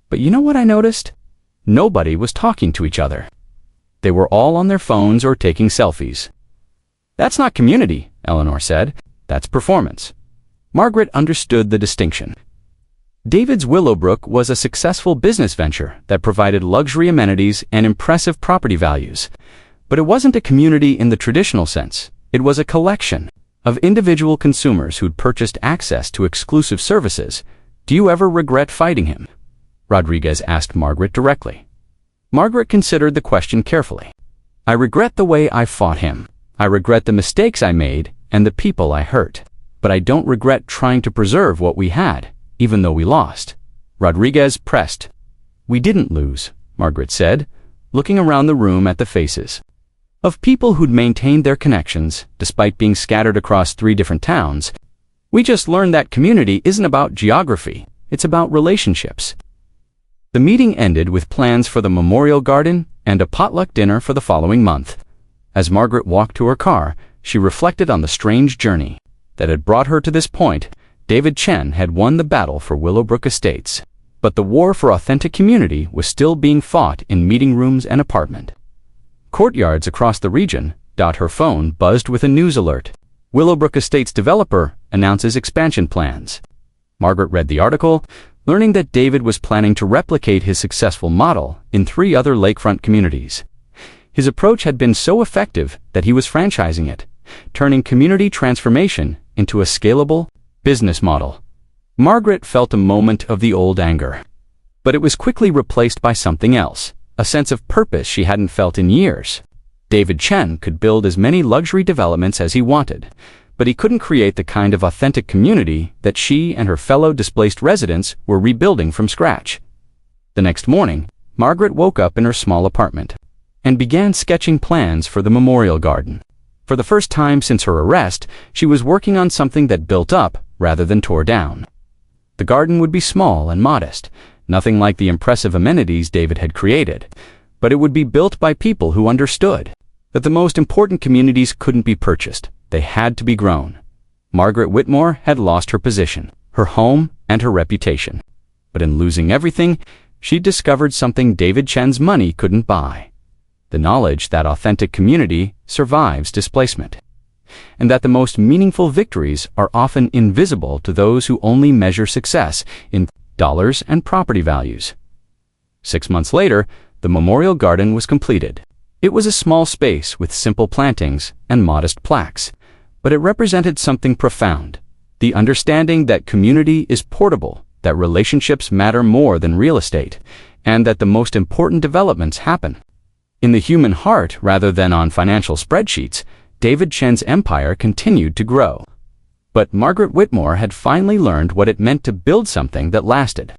But you know what I noticed? Nobody was talking to each other. They were all on their phones or taking selfies." "That's not community," Eleanor said. "That's performance." Margaret understood the distinction. David's Willowbrook was a successful business venture that provided luxury amenities and impressive property values. But it wasn't a community in the traditional sense. It was a collection of individual consumers who'd purchased access to exclusive services. "Do you ever regret fighting him?" Rodriguez asked Margaret directly. Margaret considered the question carefully. "I regret the way I fought him. I regret the mistakes I made and the people I hurt. But I don't regret trying to preserve what we had, even though we lost." Rodriguez pressed. "We didn't lose," Margaret said, looking around the room at the faces. of people who'd maintained their connections despite being scattered across 3 different towns. We just learned that community isn't about geography, it's about relationships. The meeting ended with plans for the memorial garden and a potluck dinner for the following month. As Margaret walked to her car, she reflected on the strange journey that had brought her to this point. David Chen had won the battle for Willowbrook Estates, but the war for authentic community was still being fought in meeting rooms and apartment courtyards across the region. Her phone buzzed with a news alert. Willowbrook Estates developer announces expansion plans. Margaret read the article, learning that David was planning to replicate his successful model in 3 other lakefront communities. His approach had been so effective that he was franchising it, turning community transformation into a scalable business model. Margaret felt a moment of the old anger, but it was quickly replaced by something else, a sense of purpose she hadn't felt in years. David Chen could build as many luxury developments as he wanted, but he couldn't create the kind of authentic community that she and her fellow displaced residents were rebuilding from scratch. The next morning, Margaret woke up in her small apartment and began sketching plans for the memorial garden. For the first time since her arrest, she was working on something that built up rather than tore down. The garden would be small and modest, nothing like the impressive amenities David had created, but it would be built by people who understood that the most important communities couldn't be purchased, they had to be grown. Margaret Whitmore had lost her position, her home, and her reputation. But in losing everything, she discovered something David Chen's money couldn't buy: the knowledge that authentic community survives displacement, and that the most meaningful victories are often invisible to those who only measure success in dollars and property values. 6 months later, the memorial garden was completed. It was a small space with simple plantings and modest plaques, but it represented something profound: the understanding that community is portable, that relationships matter more than real estate, and that the most important developments happen in the human heart rather than on financial spreadsheets. David Chen's empire continued to grow. But Margaret Whitmore had finally learned what it meant to build something that lasted.